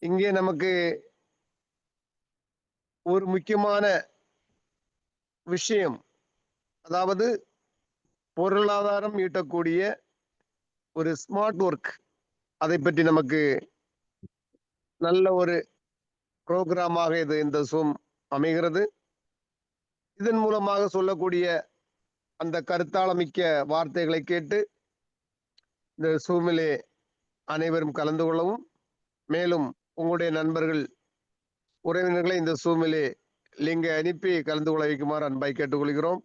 இங்கே நமக்கு ஒரு முக்கியமான விஷயம், அதாவது பொருளாதாரம் ஈட்டக்கூடிய ஒரு ஸ்மார்ட் ஒர்க், அதை பற்றி நமக்கு நல்ல ஒரு புரோகிராமாக இது இந்த Zoom அமைகிறது. இதன் மூலமாக சொல்லக்கூடிய அந்த கருத்தாளமிக்க வார்த்தைகளை கேட்டு இந்த Zoom-இலே அனைவரும் கலந்து கொள்ளவும், மேலும் உங்களுடைய நண்பர்கள் உறவினர்களை இந்த Zoom-இலே லிங்கை அனுப்பி கலந்து கொள்ள வைக்குமாறு அன்பாய் கேட்டுக்கொள்கிறோம்.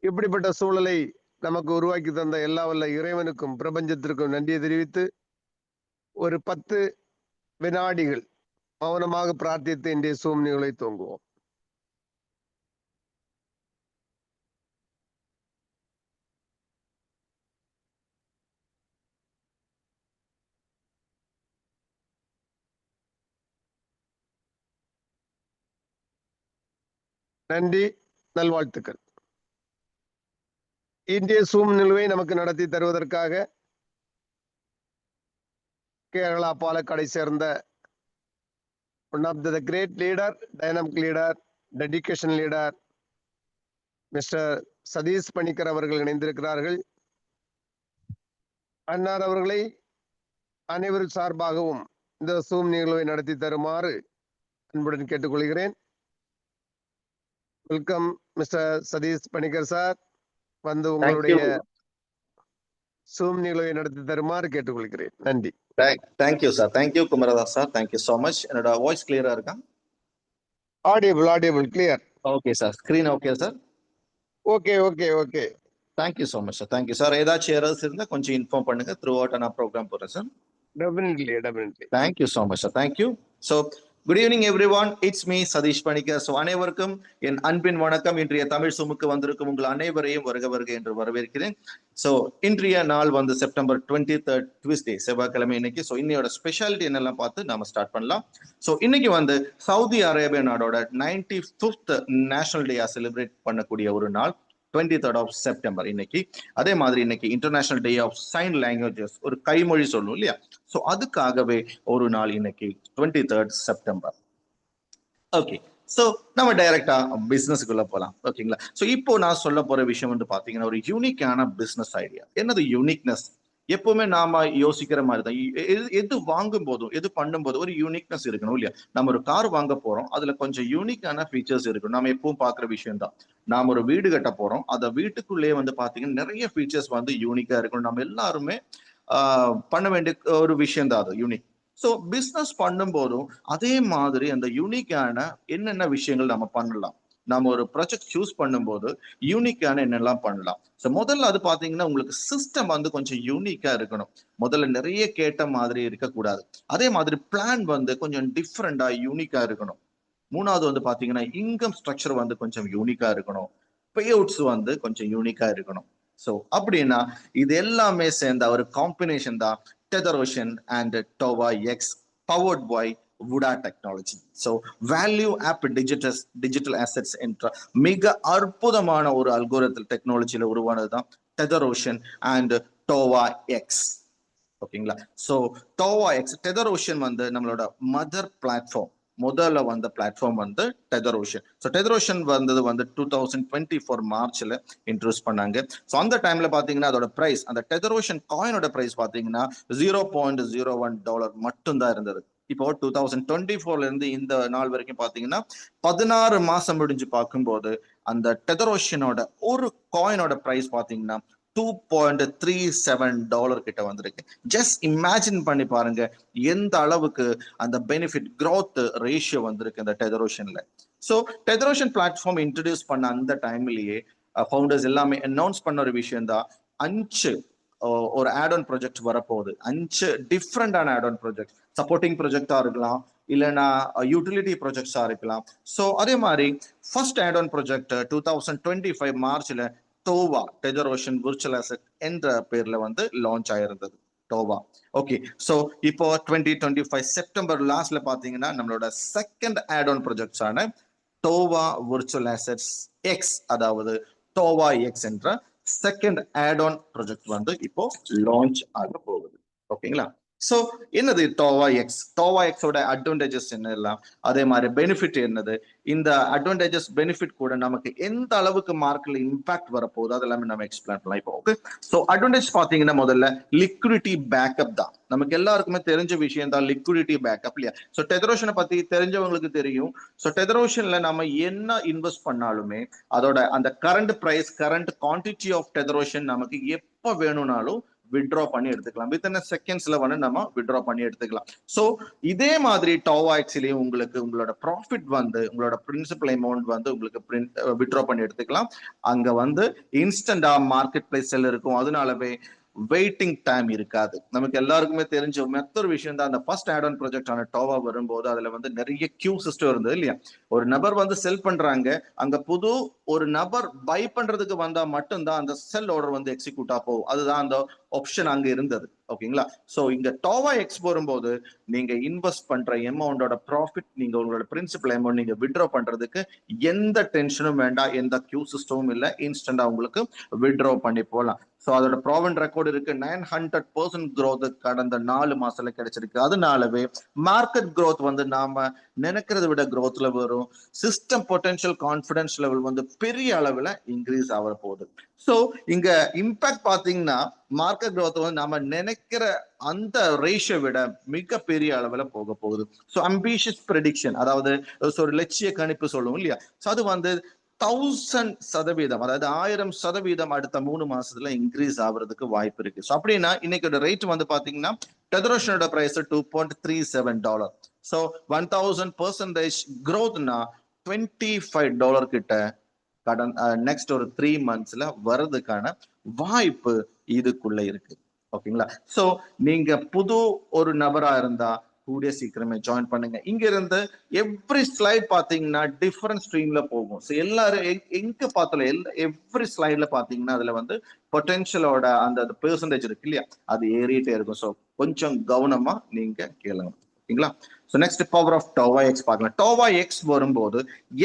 இப்படிப்பட்ட சூழலை நமக்கு உருவாக்கி தந்த எல்லா வல்ல இறைவனுக்கும் பிரபஞ்சத்திற்கும் நன்றியை தெரிவித்து ஒரு 10 வினாடிகள் மௌனமாக பிரார்த்தித்து இன்றைய Zoom நிகழ்வை துவங்குவோம். நன்றி, நல்வாழ்த்துக்கள். இன்றைய Zoom நிகழ்வை நமக்கு நடத்தி தருவதற்காக கேரளா பாலக்காடை சேர்ந்த one of the great leader, dynamic leader, dedication leader mister Satish Panicker அவர்கள் இணைந்திருக்கிறார்கள். அன்னார் அவர்களை அனைவரும் சார்பாகவும் இந்த Zoom நிகழ்வை நடத்தி தருமாறு அன்புடன் கேட்டுக்கொள்கிறேன். Welcome mister Satish Panicker sir, வந்து உங்களுடைய Zoom நிகழ்வை நடத்தி தருமாறு கேட்டுக்கொள்கிறேன். நன்றி. Thank you sir. Thank you Kumaradas sir. Thank you so much. என்னோட வாய்ஸ் கிளியரா இருக்கா? Audible clear. Okay sir. Screen okay sir? Okay. Thank you so much sir. Thank you sir. ஏதாச்சும் எரர்ஸ் இருந்தா கொஞ்சம் இன்ஃபார்ம் பண்ணுங்க. த்ரூ அவுட் நான் ப்ரோக்ராம் போறேன் sir. Definitely. Thank you so much sir. Thank you. So good evening everyone. It's me Satish Panicker. So அனைவருக்கும் என் அன்பின் வணக்கம். இன்றைய தமிழ் Zoom-க்கு வந்திருக்கும் உங்கள் அனைவரையும் வருக என்று வரவேற்கிறேன். ஸோ இன்றைய நாள் வந்து செப்டம்பர் 23 டியூஸ்டே, செவ்வாய்க்கிழமை இன்னைக்கு. ஸோ இன்னையோட ஸ்பெஷாலிட்டி என்னெல்லாம் பார்த்து நாம ஸ்டார்ட் பண்ணலாம். ஸோ இன்னைக்கு வந்து சவுதி அரேபியா நாடோட 95th நேஷனல் டேயா செலிப்ரேட் பண்ணக்கூடிய ஒரு நாள், 23rd of September இன்னைக்கு. அதே மாதிரி இன்னைக்கு international day of sign languages, ஒரு கைமொழி சொல்லணும் இல்லையா? ஸோ அதுக்காகவே ஒரு நாள் இன்னைக்கு 23rd September. ஓகே, ஸோ நம்ம டைரக்டா பிசினஸ்க்குள்ள போகலாம். ஓகேங்களா? ஸோ இப்போ நான் சொல்ல போற விஷயம் வந்து பாத்தீங்கன்னா ஒரு யூனிக்கான பிசினஸ் ஐடியா. என்னது யூனிக்னஸ்? எப்பவுமே நாம யோசிக்கிற மாதிரி தான், எது வாங்கும் போதும் எது பண்ணும் போதும் ஒரு யூனிக்னஸ் இருக்கணும் இல்லையா? நம்ம ஒரு கார் வாங்க போறோம், அதுல கொஞ்சம் யூனிக்கான ஃபீச்சர்ஸ் இருக்கணும். நம்ம எப்பவும் பாக்குற விஷயம் தான். நாம ஒரு வீடு கட்ட போறோம், அந்த வீட்டுக்குள்ளேயே வந்து பாத்தீங்கன்னா நிறைய ஃபீச்சர்ஸ் வந்து யூனிக்கா இருக்கணும். நம்ம எல்லாருமே பண்ண வேண்டிய ஒரு விஷயம் தான் அது யூனிக். ஸோ பிஸ்னஸ் பண்ணும் போதும் அதே மாதிரி அந்த யூனிக்கான என்னென்ன விஷயங்கள் நம்ம பண்ணலாம், நம்ம ஒரு ப்ராஜெக்ட் சூஸ் பண்ணும்போது யூனிக்கான என்னெல்லாம் பண்ணலாம். ஸோ முதல்ல அது பாத்தீங்கன்னா உங்களுக்கு சிஸ்டம் வந்து கொஞ்சம் யூனிக்கா இருக்கணும். முதல்ல நிறைய கேட்ட மாதிரி இருக்கக்கூடாது. அதே மாதிரி பிளான் வந்து கொஞ்சம் டிஃப்ரெண்டா யூனிக்கா இருக்கணும். மூணாவது வந்து பாத்தீங்கன்னா இன்கம் ஸ்ட்ரக்சர் வந்து கொஞ்சம் யூனிக்கா இருக்கணும். பே அவுட்ஸ் வந்து கொஞ்சம் யூனிக்கா இருக்கணும். ஸோ அப்படின்னா இது எல்லாமே சேர்ந்த ஒரு காம்பினேஷன் தான் டெதரோஷன் அண்ட் டோவா எக்ஸ், பவர்ட் பாய் வுடா technology. So value of digital assets என்ற மிக அற்புதமான ஒரு அல்கோரிதம் டெக்னாலஜியில உருவானது தான் டெதரோஷன் அண்ட் டோவா எக்ஸ். ஓகேங்களா? ஸோ டோவா எக்ஸ், டெதரோஷன் வந்து நம்மளோட மதர் பிளாட்ஃபார்ம். முதல்ல வந்த பிளாட்ஃபார்ம் வந்து டெதரோஷன். ஸோ டெதரோஷன் வந்தது வந்து 2024 மார்ச்ல இன்ட்ரோடியூஸ் பண்ணாங்க. ஸோ அந்த டைம்ல பாத்தீங்கன்னா அதோட பிரைஸ், அந்த டெதரோஷன் காயினோட பிரைஸ் பாத்தீங்கன்னா $0.01 மட்டும்தான் இருந்தது. இப்போ 2024ல இருந்து இந்த நாள் வரைக்கும் பாத்தீங்கன்னா 16 மாசம் முடிஞ்சு பார்க்கும்போது அந்த டெதரோஷனோட ஒரு காயினோட பிரைஸ் பாத்தீங்கன்னா $2.37 கிட்ட வந்திருக்கு. ஜஸ்ட் இமேஜின் பண்ணி பாருங்க எந்த அளவுக்கு அந்த பெனிஃபிட் growth ரேஷியோ வந்திருக்கு அந்த டெதரோஷன்ல. ஸோ டெதரோஷன் பிளாட்ஃபார்ம் இன்ட்ரடியூஸ் பண்ண அந்த டைம்லயே ஃபவுண்டர்ஸ் எல்லாமே அனௌன்ஸ் பண்ண ஒரு விஷயம் தான், 5 ஒரு ஆட் ஆன் ப்ராஜெக்ட் வரப்போகுது. 5 டிஃப்ரெண்டான ஆட் ஆன் ப்ராஜெக்ட், சப்போர்ட்டிங் ப்ராஜெக்டா இருக்கலாம், இல்லைன்னா யூட்டிலிட்டி ப்ராஜெக்ட்ஸா இருக்கலாம். ஸோ அதே மாதிரி ஃபர்ஸ்ட் ஆட் ஆன் ப்ராஜெக்ட் 2025 மார்ச்ல டோவா டெதரோஷன் விர்ச்சுவல் அசெட் என்ற பேர்ல வந்து லான்ச் ஆயிருந்தது டோவா. ஓகே, ஸோ இப்போ 2025 செப்டம்பர் லாஸ்ட்ல பாத்தீங்கன்னா நம்மளோட செகண்ட் ஆட் ஆன் ப்ராஜெக்ட்ஸான டோவா விர்ச்சுவல் அசெட்ஸ் எக்ஸ், அதாவது டோவா எக்ஸ் என்ற செகண்ட் ஆட் ஆன் ப்ராஜெக்ட் வந்து இப்போ லான்ச் ஆக போகுது. ஓகேங்களா? சோ என்னது டோவா எக்ஸோட அட்வான்டேஜஸ் என்ன எல்லாம், அதே மாதிரி பெனிஃபிட் என்னது, இந்த அட்வான்டேஜஸ் பெனிஃபிட் கூட நமக்கு எந்த அளவுக்கு மார்க்கெட்ல இம்பாக்ட் வரப்போகுது அதெல்லாமே நம்ம எக்ஸ்பிளைன் பண்ணலாம் இப்போ. ஓகே, சோ அட்வான்டேஜ் பாத்தீங்கன்னா முதல்ல லிக்விடிட்டி பேக்கப் தான். நமக்கு எல்லாருக்குமே தெரிஞ்ச விஷயம் தான் லிக்விடிட்டி பேக்கப் இல்லையா. சோ டெதரோஷனை பத்தி தெரிஞ்சவங்களுக்கு தெரியும். சோ டெதரோஷன்ல நம்ம என்ன இன்வெஸ்ட் பண்ணாலுமே அதோட அந்த current price, current quantity of டெதரோஷன் நமக்கு எப்ப வேணும்னாலும் வித்ட்ரா பண்ணி எடுத்துக்கலாம். வித்தின் செகண்ட்ஸ்ல வந்து நம்ம வித்ட்ரா பண்ணி எடுத்துக்கலாம். சோ இதே மாதிரி டோவா எக்ஸ்லயும் உங்களுக்கு உங்களோட ப்ராஃபிட் வந்து உங்களோட பிரின்சிபல் அமௌண்ட் வந்து உங்களுக்கு வித்ட்ரா பண்ணி எடுத்துக்கலாம். அங்க வந்து இன்ஸ்டன்டா மார்க்கெட் பிளேஸ்ல இருக்கும். அதனாலவே வெயிட்டிங் டைம் இருக்காது. நமக்கு எல்லாருக்குமே தெரிஞ்ச மற்றொரு விஷயம் தான், அந்த ஃபர்ஸ்ட் ஆட் ஆன் ப்ராஜெக்ட் ஆன டோவா வரும்போது அதுல வந்து நிறைய கியூ சிஸ்டம் இருந்தது இல்லையா. ஒரு நபர் வந்து செல் பண்றாங்க, அங்க புது ஒரு நபர் பை பண்றதுக்கு வந்தா மட்டும்தான் அந்த செல் ஆர்டர் வந்து எக்ஸிக்யூட் போகும். அதுதான் அந்த ஆப்ஷன் அங்க இருந்தது. ஓகேங்களா. சோ இங்க டோவா எக்ஸ் வரும்போது நீங்க இன்வெஸ்ட் பண்ற அமௌண்டோட ப்ராஃபிட், நீங்க உங்களோட பிரின்சிபல் அமௌண்ட் நீங்க வித்ட்ரா பண்றதுக்கு எந்த டென்ஷனும் வேண்டாம், எந்த கியூ சிஸ்டமும் இல்ல. இன்ஸ்டன்டா உங்களுக்கு வித்ட்ரா பண்ணி போகலாம். சோ அதோட ப்ராவன் ரெக்கார்டு இருக்கு. 900% growth கடந்த 4 மாசத்துல கிடைச்சிருக்கு. அதனாலவே மார்க்கெட் growth வந்து நாம நினைக்கிறத விட growthல வரும். சிஸ்டம் பொட்டன்ஷியல் கான்பிடன்ஸ் லெவல் வந்து பெரிய அளவுல இன்க்ரீஸ் ஆக போகுது. சோ இங்க இம்பாக்ட் பாத்தீங்கன்னா மார்க்கெட் growth வந்து நாம நினைக்கிற அந்த ரேஷியோ விட மிக பெரிய அளவுல போக போகுது. சோ அம்பிஷியஸ் ப்ரெடிக்ஷன், அதாவது ஒரு லட்சிய கணிப்பு சொல்லுவோம் இல்லையா. சோ அது வந்து 1000%, அதாவது 1000% அடுத்த 3 மாசத்துல இன்க்ரீஸ் ஆகுறதுக்கு வாய்ப்பு இருக்கு. சோ அப்படின்னா இன்னைக்கு ரேட் வந்து பாத்தீங்கன்னா டெதரோஷனோட பிரைஸ் $2.37. சோ 1000% growthனா $25 கிட்ட கடன் நெக்ஸ்ட் ஒரு 3 monthsல வர்றதுக்கான வாய்ப்பு இதுக்குள்ள இருக்கு. ஓகேங்களா. சோ நீங்க புது ஒரு நபரா இருந்தா கூடிய சீக்கிரமே ஜாயின் பண்ணுங்க. இங்க இருந்து எவ்ரி ஸ்லைட் பாத்தீங்கன்னா டிஃபரண்ட் ஸ்ட்ரீம்ல போகும். சோ எல்லாரும் எங்க பார்த்தாலும் எவ்ரி ஸ்லைட்ல பாத்தீங்கன்னா அதுல வந்து பொட்டன்ஷியலோட அந்த பெர்சன்டேஜ் இருக்கு இல்லையா, அது ஏறிட்டே இருக்கும். சோ கொஞ்சம் கவனமா நீங்க கேளுங்க. ஓகேங்களா. சோ நெக்ஸ்ட் பவர் ஆஃப் டோவா எக்ஸ் பார்க்கலாம். டோவா எக்ஸ் வரும்போது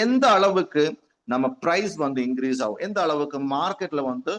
எந்த அளவுக்கு நம்ம பிரைஸ் வந்து இன்க்ரீஸ் ஆகும், எந்த அளவுக்கு மார்க்கெட்ல வந்து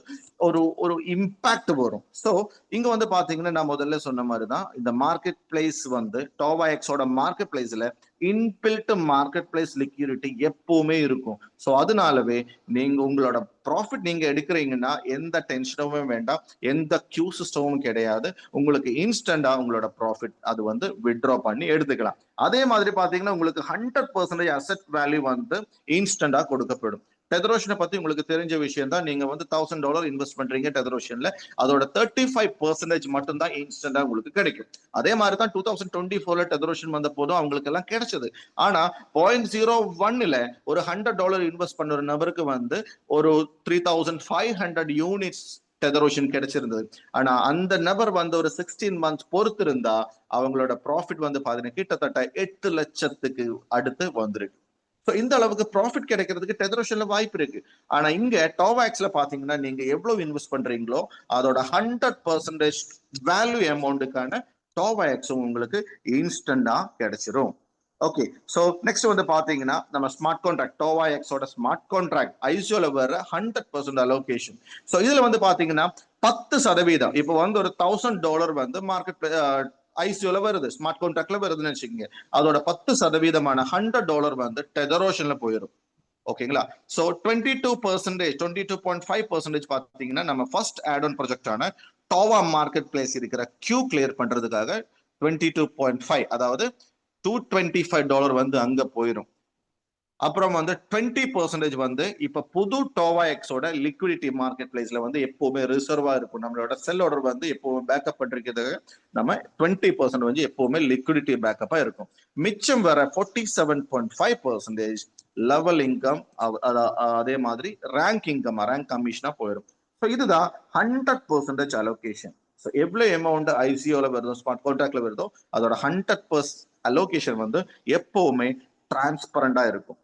ஒரு ஒரு இம்பாக்ட் வரும். சோ இங்க வந்து பாத்தீங்கன்னா நான் முதல்ல சொன்ன மாதிரி தான், இந்த மார்க்கெட் பிளேஸ் வந்து டோவா எக்ஸோட மார்க்கெட் பிளேஸ்ல இன்பில்ட் மார்க்கெட் பிளேஸ் லிக்விடிட்டி எப்பவுமே இருக்கும். சோ அதனாலவே நீங்க உங்களோட ப்ராஃபிட் நீங்க எடுக்கிறீங்கன்னா எந்த டென்ஷனுமே வேண்டாம், எந்த கியூ சிஸ்டமும் கிடையாது. உங்களுக்கு இன்ஸ்டன்டா உங்களோட ப்ராஃபிட் அது வந்து வித்ட்ரா பண்ணி எடுத்துக்கலாம். அதே மாதிரி பாத்தீங்கன்னா உங்களுக்கு 100% அசெட் வேல்யூ வந்து இன்ஸ்டன்டா கொடுக்கப்படும். டெதரோஷனை பத்தி உங்களுக்கு தெரிஞ்ச விஷயம் தான். நீங்க வந்து $1000 இன்வெஸ்ட் பண்றீங்க டெதரோஷன்ல, அதோட 35% மட்டும் தான் இன்ஸ்டன்டா உங்களுக்கு கிடைக்கும். அதே மாதிரி தான் 2024ல டெதரோஷன் வந்த போதும் அவங்களுக்கு எல்லாம் கிடைச்சது. ஆனா 0.01ல ஒரு $100 இன்வெஸ்ட் பண்ண ஒரு நபருக்கு வந்து ஒரு 3500 யூனிட்ஸ் டெதரோஷன் கிடைச்சிருந்தது. ஆனா அந்த நபர் வந்து ஒரு 16 months பொறுத்து இருந்தா அவங்களோட ப்ராஃபிட் வந்து பாத்தீங்கன்னா கிட்டத்தட்ட 8 லட்சத்துக்கு அடுத்து வந்துருக்கு. சோ இந்த அளவுக்கு ப்ராஃபிட் கிடைக்கிறதுக்கு டெதரோஷன்ல வாய்ப்பு இருக்கு. ஆனா இங்க டோவாக்ஸ்ல பாத்தீங்கன்னா நீங்க எவ்வளவு இன்வெஸ்ட் பண்றீங்களோ அதோட 100% வேல்யூ அமௌண்ட்டுக்கான டோவாக்ஸும் உங்களுக்கு இன்ஸ்டன்டா கிடைச்சிரும். ஓகே, சோ நெக்ஸ்ட் வந்து பாத்தீங்கன்னா நம்ம ஸ்மார்ட் கான்ட்ராக்ட், டோவா எக்ஸோட ஸ்மார்ட் கான்ட்ராக்ட் ஐசியோல வர 100% அலோகேஷன். சோ இதுல வந்து பாத்தீங்கன்னா 10%, இப்போ வந்து ஒரு $1000 வந்து மார்க்கெட் ஐசியோல வருது, ஸ்மார்ட் கான்ட்ராக்ட்ல வருதுன்னு வச்சுக்கோங்க. அதோட 10% $100 வந்து டெதரோஷன்ல போயிடும். ஓகேங்களா. சோ 22%, 22.5% பாத்தீங்கன்னா நம்ம ஃபர்ஸ்ட் ஆட் ஆன் ப்ராஜெக்ட் ஆன டோவா மார்க்கெட் பிளேஸ் இருக்கிற கியூ கிளியர் பண்றதுக்காக 22.5, அதாவது $225 வந்து அங்க போயிடும். அப்புறம் வந்து 20% வந்து இப்ப புது டோவா எக்ஸோட லிக்விடிட்டி மார்க்கெட் பிளேஸ்ல வந்து எப்பவுமே ரிசர்வா இருக்கும். நம்மளோட செல் ஆர்டர் வந்து எப்பவுமே பேக்கப் பண்ணிருக்கிறது நம்ம 20% வந்து எப்பவுமே லிக்விடிட்டி பேக்கப்பா இருக்கும். மிச்சம் வர 47.5% லெவல் இன்கம், அதே மாதிரி ரேங்க் இன்கம், ரேங்க் கமிஷனா போயிடும். ஸோ இதுதான் 100% அலோகேஷன். ஸோ எவ்வளவு அமௌண்ட் ஐசிஓல வருதோ, ஸ்மார்ட் கான்ட்ராக்ட்ல வருதோ அதோட 100% அலோகேஷன் வந்து எப்பவுமே டிரான்ஸ்பரண்டா இருக்கும்.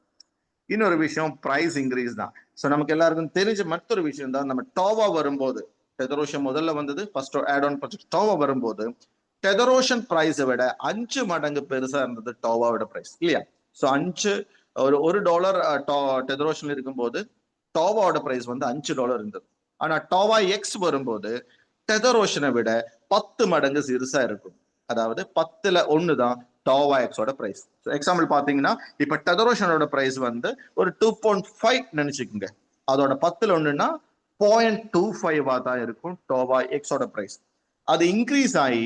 இன்னொரு விஷயம் பிரைஸ் இன்க்ரீஸ் தான். ஸோ நமக்கு எல்லாருக்கும் தெரிஞ்ச மற்றொரு விஷயம் தான், நம்ம டோவா வரும்போது டெதரோஷன் முதல்ல வந்தது, ஃபர்ஸ்ட் ஆட் ஆன் ப்ராஜெக்ட் டோவா வரும்போது டெதரோஷன் பிரைஸை விட 5 மடங்கு பெருசா இருந்தது டோவாவோட பிரைஸ் இல்லையா. ஸோ ஒரு $1 டெதரோஷன் இருக்கும்போது டோவாவோட பிரைஸ் வந்து $5 இருந்தது. ஆனா டோவா எக்ஸ் வரும்போது டெதரோஷனை விட 10 மடங்கு சிறுசா இருக்கும். அதாவது 10ல் 1 தான் டோவா எக்ஸோட பிரைஸ். எக்ஸாம்பிள் பாத்தீங்கன்னா இப்ப டெதரோஷனோட பிரைஸ் வந்து ஒரு 2.5 நினைச்சுக்குங்க. அதோட 10ல் 1ன்னா 0.25 தான் இருக்கும் டோவா எக்ஸோட பிரைஸ். அது இன்க்ரீஸ் ஆகி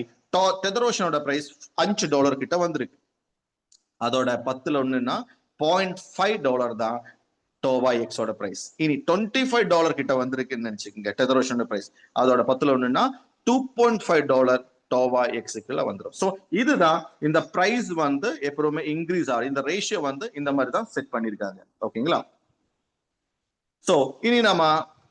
டெதரோஷனோட பிரைஸ் $5 கிட்ட வந்திருக்கு. அதோட 10ல் 1ன்னா $0.5 தான் டோவா எக்ஸோட பிரைஸ். இனி $25 கிட்ட வந்திருக்குன்னு நினைச்சுக்கோங்க டெதரோஷனோட பிரைஸ். அதோட 10ல் 1ன்னா $2.5 டோவா எக்ஸுக்குள்ள வந்துடும். ஸோ இதுதான் இந்த பிரைஸ் வந்து எப்பவுமே இன்க்ரீஸ் ஆகும். இந்த ரேஷியோ வந்து இந்த மாதிரி தான் செட் பண்ணிருக்காங்க. ஓகேங்களா? ஸோ இனி நம்ம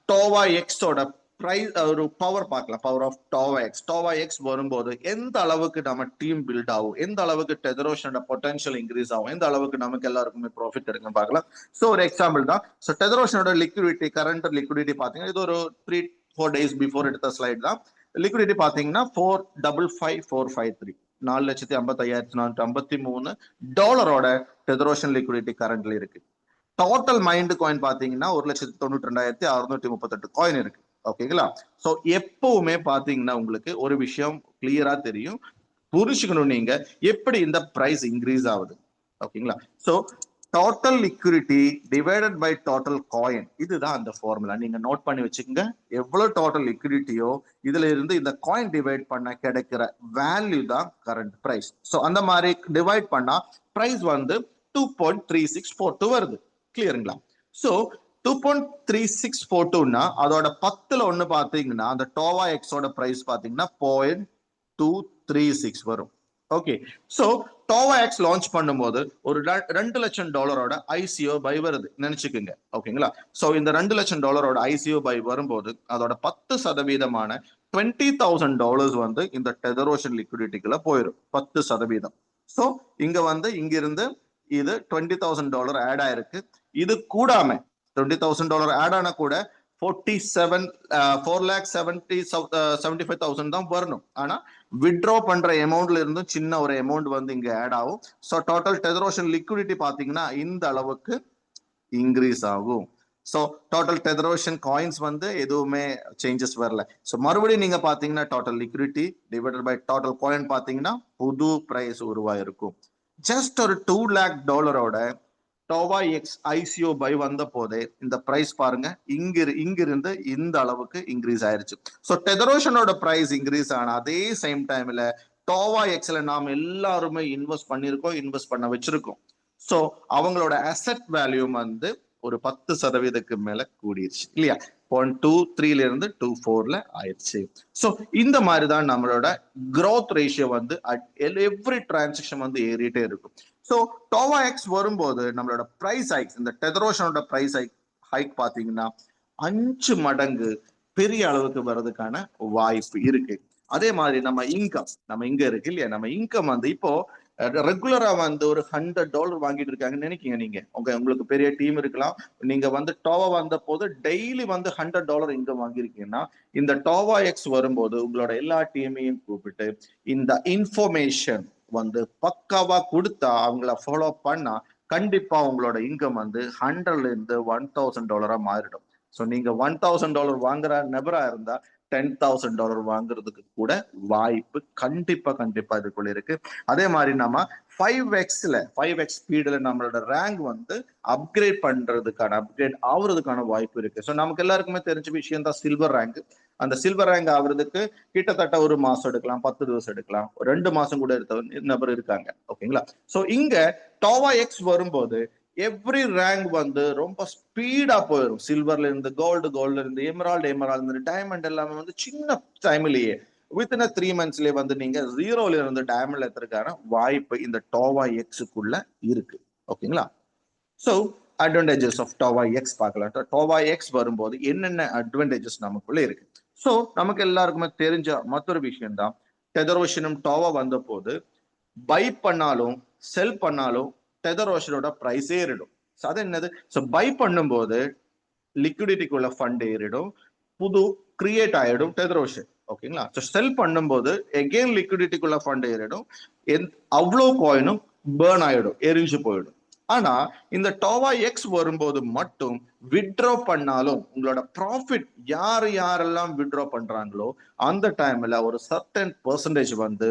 டோவா எக்ஸோட பிரைஸ் ஒரு பவர் பார்க்கலாம். பவர் ஆஃப் டோவா எக்ஸ். டோவா எக்ஸ் வரும்போது எந்த அளவுக்கு நம்ம டீம் பில்ட் ஆகும், எந்த அளவுக்கு டெதரோஷனோட பொட்டன்ஷியல் இன்க்ரீஸ் ஆகும், எந்த அளவுக்கு நமக்கு எல்லாருக்குமே ப்ராஃபிட் இருக்குன்னு பார்க்கலாம். ஸோ ஒரு எக்ஸாம்பிள் தான். ஸோ டெதரோஷனோட லிக்விடிட்டி, கரண்ட் லிக்விடிட்டி பார்த்தீங்கன்னா இது ஒரு 3-4 days பிஃபோர் எடுத்த ஸ்லைட் தான். லிக்விடிட்டி பார்த்தீங்கன்னா 455,453 $4,55,453 டெதரோஷன் லிக்விடிட்டி கரண்ட்ல இருக்கு. டோட்டல் மைண்ட் காயின் பாத்தீங்கன்னா 1,92,638 காயின் இருக்கு. ஓகேங்களா? சோ எப்பவுமே பாத்தீங்கன்னா உங்களுக்கு ஒரு விஷயம் கிளியரா தெரியும், புரிஞ்சுக்கணும் நீங்க எப்படி இந்த பிரைஸ் இன்க்ரீஸ் ஆகுது. ஓகேங்களா? So total liquidity divided by total coin, இதுதான் அந்த ஃபார்முலா. நீங்க நோட் பண்ணி வச்சுக்கோங்க. எவ்வளவு டோட்டல் லிக்விடிட்டியோ இதுல இருந்து இந்த காயின் டிவைட் பண்ண கிடைக்கிற வேல்யூ தான் கரண்ட் பிரைஸ். சோ அந்த மாதிரி டிவைட் பண்ணா பிரைஸ் வந்து 2.3642 வருது. கிளியருங்களா? சோ 2.3642ன்னா அதோட 10ல் 1 பாத்தீங்கன்னா அந்த டோவா எக்ஸோட பிரைஸ் பாத்தீங்கன்னா 0.236 வரும். ஓகே. சோ டோவா எக்ஸ் லான்ச் பண்ணும்போது ஒரு $2 லட்சம் ஐசிஓ பை வருது நினைச்சுக்குங்க. ஓகேங்களா? சோ இந்த $2 லட்சம் ஐசிஓ பை வரும்போது அதோட 10% $20,000 வந்து இந்த டெதரோஷன் லிக்விடிட்டிக்குள்ள போயிடும். 10%. சோ இங்க வந்து இங்கிருந்து இது $20,000 ஆட் ஆயிருக்கு. இது கூடாம $20,000 ஆட் ஆனா கூட 4,75,000 தான் வரணும். ஆனா வித்ட்ரா பண்ற அமௌண்ட்ல இருந்து சின்ன ஒரு அமௌண்ட் வந்து இங்க ஆட் ஆகும். சோ டோட்டல் டெதரோஷன் லிக்விடிட்டி பாத்தீங்கன்னா இந்த அளவுக்கு இன்க்ரீஸ் ஆகும். சோ டோட்டல் டெதரோஷன் காயின்ஸ் வந்து எதுவுமே சேஞ்சஸ் வரல. சோ மறுபடியும் நீங்க பாத்தீங்கன்னா total liquidity divided by total coin பாத்தீங்கன்னா புது பிரைஸ் உருவாயிருக்கும். ஜஸ்ட் ஒரு $200,000 டோவா எக்ஸ் ஐசிஓ பை வந்த போதே இந்த பிரைஸ் பாருங்க இங்கிருந்து இந்த அளவுக்கு இன்க்ரீஸ் ஆயிருச்சு. சோ டெதரோஷனோட பிரைஸ் இன்க்ரீஸ் ஆன அதே சேம் டைம்ல டோவா எக்ஸ்ல நாம எல்லாருமே இன்வெஸ்ட் பண்ணிருக்கோம், இன்வெஸ்ட் பண்ண வச்சிருக்கோம். சோ அவங்களோட அசெட் வேல்யூ வந்து ஒரு 10% மேல கூடிருச்சு இல்லையா? 0.23ல இருந்து 2.4ல ஆயிடுச்சு. சோ இந்த மாதிரி தான் நம்மளோட growth ரேஷியோ வந்து எவ்ரி டிரான்சாக்ஷன் வந்து ஏறிட்டே இருக்கும். சோ டோவா எக்ஸ் வரும்போது நம்மளோட பிரைஸ் ஹைக்ஸ், இந்த டெதரோஷனோட பிரைஸ் ஹைக் பாத்தீங்கன்னா 5 மடங்கு பெரிய அளவுக்கு வர்றதுக்கான வாய்ப்பு இருக்கு. அதே மாதிரி நம்ம இங்க இருக்கு இல்லையா? நம்ம இன்கம் வந்து இப்போ ரெகுலரா வந்து ஒரு $100 வாங்கிட்டு இருக்காங்கன்னு நினைக்கீங்க நீங்க. உங்களுக்கு பெரிய டீம் இருக்கலாம். நீங்க வந்து டோவா வந்த போது டெய்லி வந்து $100 இன்கம் வாங்கியிருக்கீங்கன்னா இந்த டோவா எக்ஸ் வரும்போது உங்களோட எல்லா டீமையும் கூப்பிட்டு இந்த இன்ஃபர்மேஷன் வந்து பக்காவா கொடுத்தா அவங்கள ஃபாலோ பண்ணா கண்டிப்பா உங்களோட இன்கம் வந்து 100ல இருந்து $1,000 மாறிடும். ஸோ நீங்க $1,000 வாங்குற நபரா இருந்தா $10,000 வாங்குறதுக்கு கூட வாய்ப்பு கண்டிப்பா இதுக்குள்ள இருக்கு. அதே மாதிரி நம்ம 5x ஸ்பீடுல நம்மளோட ரேங்க் வந்து அப்கிரேட் ஆகுறதுக்கான வாய்ப்பு இருக்கு. ஸோ நமக்கு எல்லாருக்குமே தெரிஞ்ச விஷயம் தான் சில்வர் ரேங்க். அந்த சில்வர் ரேங்க் ஆகுறதுக்கு கிட்டத்தட்ட ஒரு மாசம் எடுக்கலாம், 10 ദിവസം எடுக்கலாம், 2 மாசம் கூட எடுத்த நபர் இருக்காங்க. ஓகேங்களா? சோ இங்க டோவா எக்ஸ் வரும்போது எவ்ரி ரேங்க் வந்து ரொம்ப ஸ்பீடா போயிடும். சில்வர்ல இருந்து கோல்டுல இருந்து எமரால்டு டைமண்ட் எல்லாமே வந்து சின்ன டைம்லயே வித்தின் 3 monthsலயே வந்து நீங்க 0ல இருந்து டைமண்ட்ல எத்துறதுக்கான வாய்ப்பு இந்த டோவா எக்ஸுக்குள்ள இருக்கு. ஓகேங்களா? சோ அட்வான்டேஜஸ் ஆஃப் டோவா எக்ஸ் பார்க்கலாம். டோவா எக்ஸ் வரும்போது என்னென்ன அட்வான்டேஜஸ் நமக்குள்ள இருக்கு? சோ நமக்கு எல்லாருக்குமே தெரிஞ்ச மற்றொரு விஷயம் தான் டெதரோஷனும் டோவா வந்த போது பை பண்ணாலும் செல் பண்ணாலும் டெதரோஷனோட பிரைஸ் ஏறிடும். அது என்னது? சோ பை பண்ணும்போது லிக்விடிட்டிக்குள்ள ஃபண்ட் ஏறிடும், புது கிரியேட் ஆயிடும் டெதரோஷன். ஓகேங்களா? சோ செல் பண்ணும்போது எகெயின் லிக்விடிட்டிக்குள்ள ஃபண்ட் ஏறிடும், அவ்வளோ காயினும் பேர்ன் ஆயிடும், எரிஞ்சு போயிடும். ஆனா இந்த டோவா எக்ஸ் வரும்போது மட்டும் வித்ட்ரா பண்ணாலும் உங்களோட ப்ராஃபிட் யாரெல்லாம் வித்ட்ரா பண்றாங்களோ அந்த டைம்ல ஒரு சர்டன் பெர்சன்டேஜ் வந்து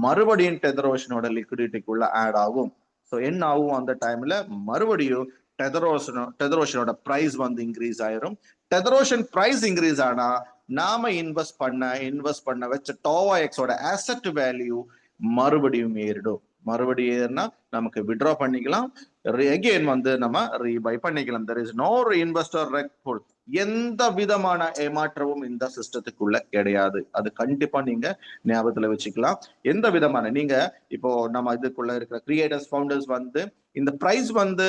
மறுபடியும் டெதரோஷனோட லிக்விடிட்டிக்குள்ள ஆட் ஆகும். ஸோ என்ன ஆகும் அந்த டைம்ல மறுபடியும் டெதரோஷனோட பிரைஸ் வந்து இன்க்ரீஸ் ஆயிரும். டெதரோஷன் பிரைஸ் இன்க்ரீஸ் ஆனா நாம இன்வெஸ்ட் பண்ண வச்ச டோவாஎக்ஸோட அசெட் வேல்யூ மறுபடியும் ஏறிடும். மறுபடியும் ஏறினா நமக்கு விட்ரா பண்ணிக்கலாம், அகெயின் வந்து நம்ம ரீபை பண்ணிக்கலாம். There is no investor rug pull. எந்த விதமான ஏமாற்றமும் இந்த சிஸ்டத்துக்குள்ள கிடையாது. அது கண்டிப்பா நீங்க ஞாபகத்துல வச்சுக்கலாம். எந்த விதமான நீங்க இப்போ நம்ம இதுக்குள்ள இருக்கிற கிரியேட்டர்ஸ் ஃபவுண்டர்ஸ் வந்து இந்த பிரைஸ் வந்து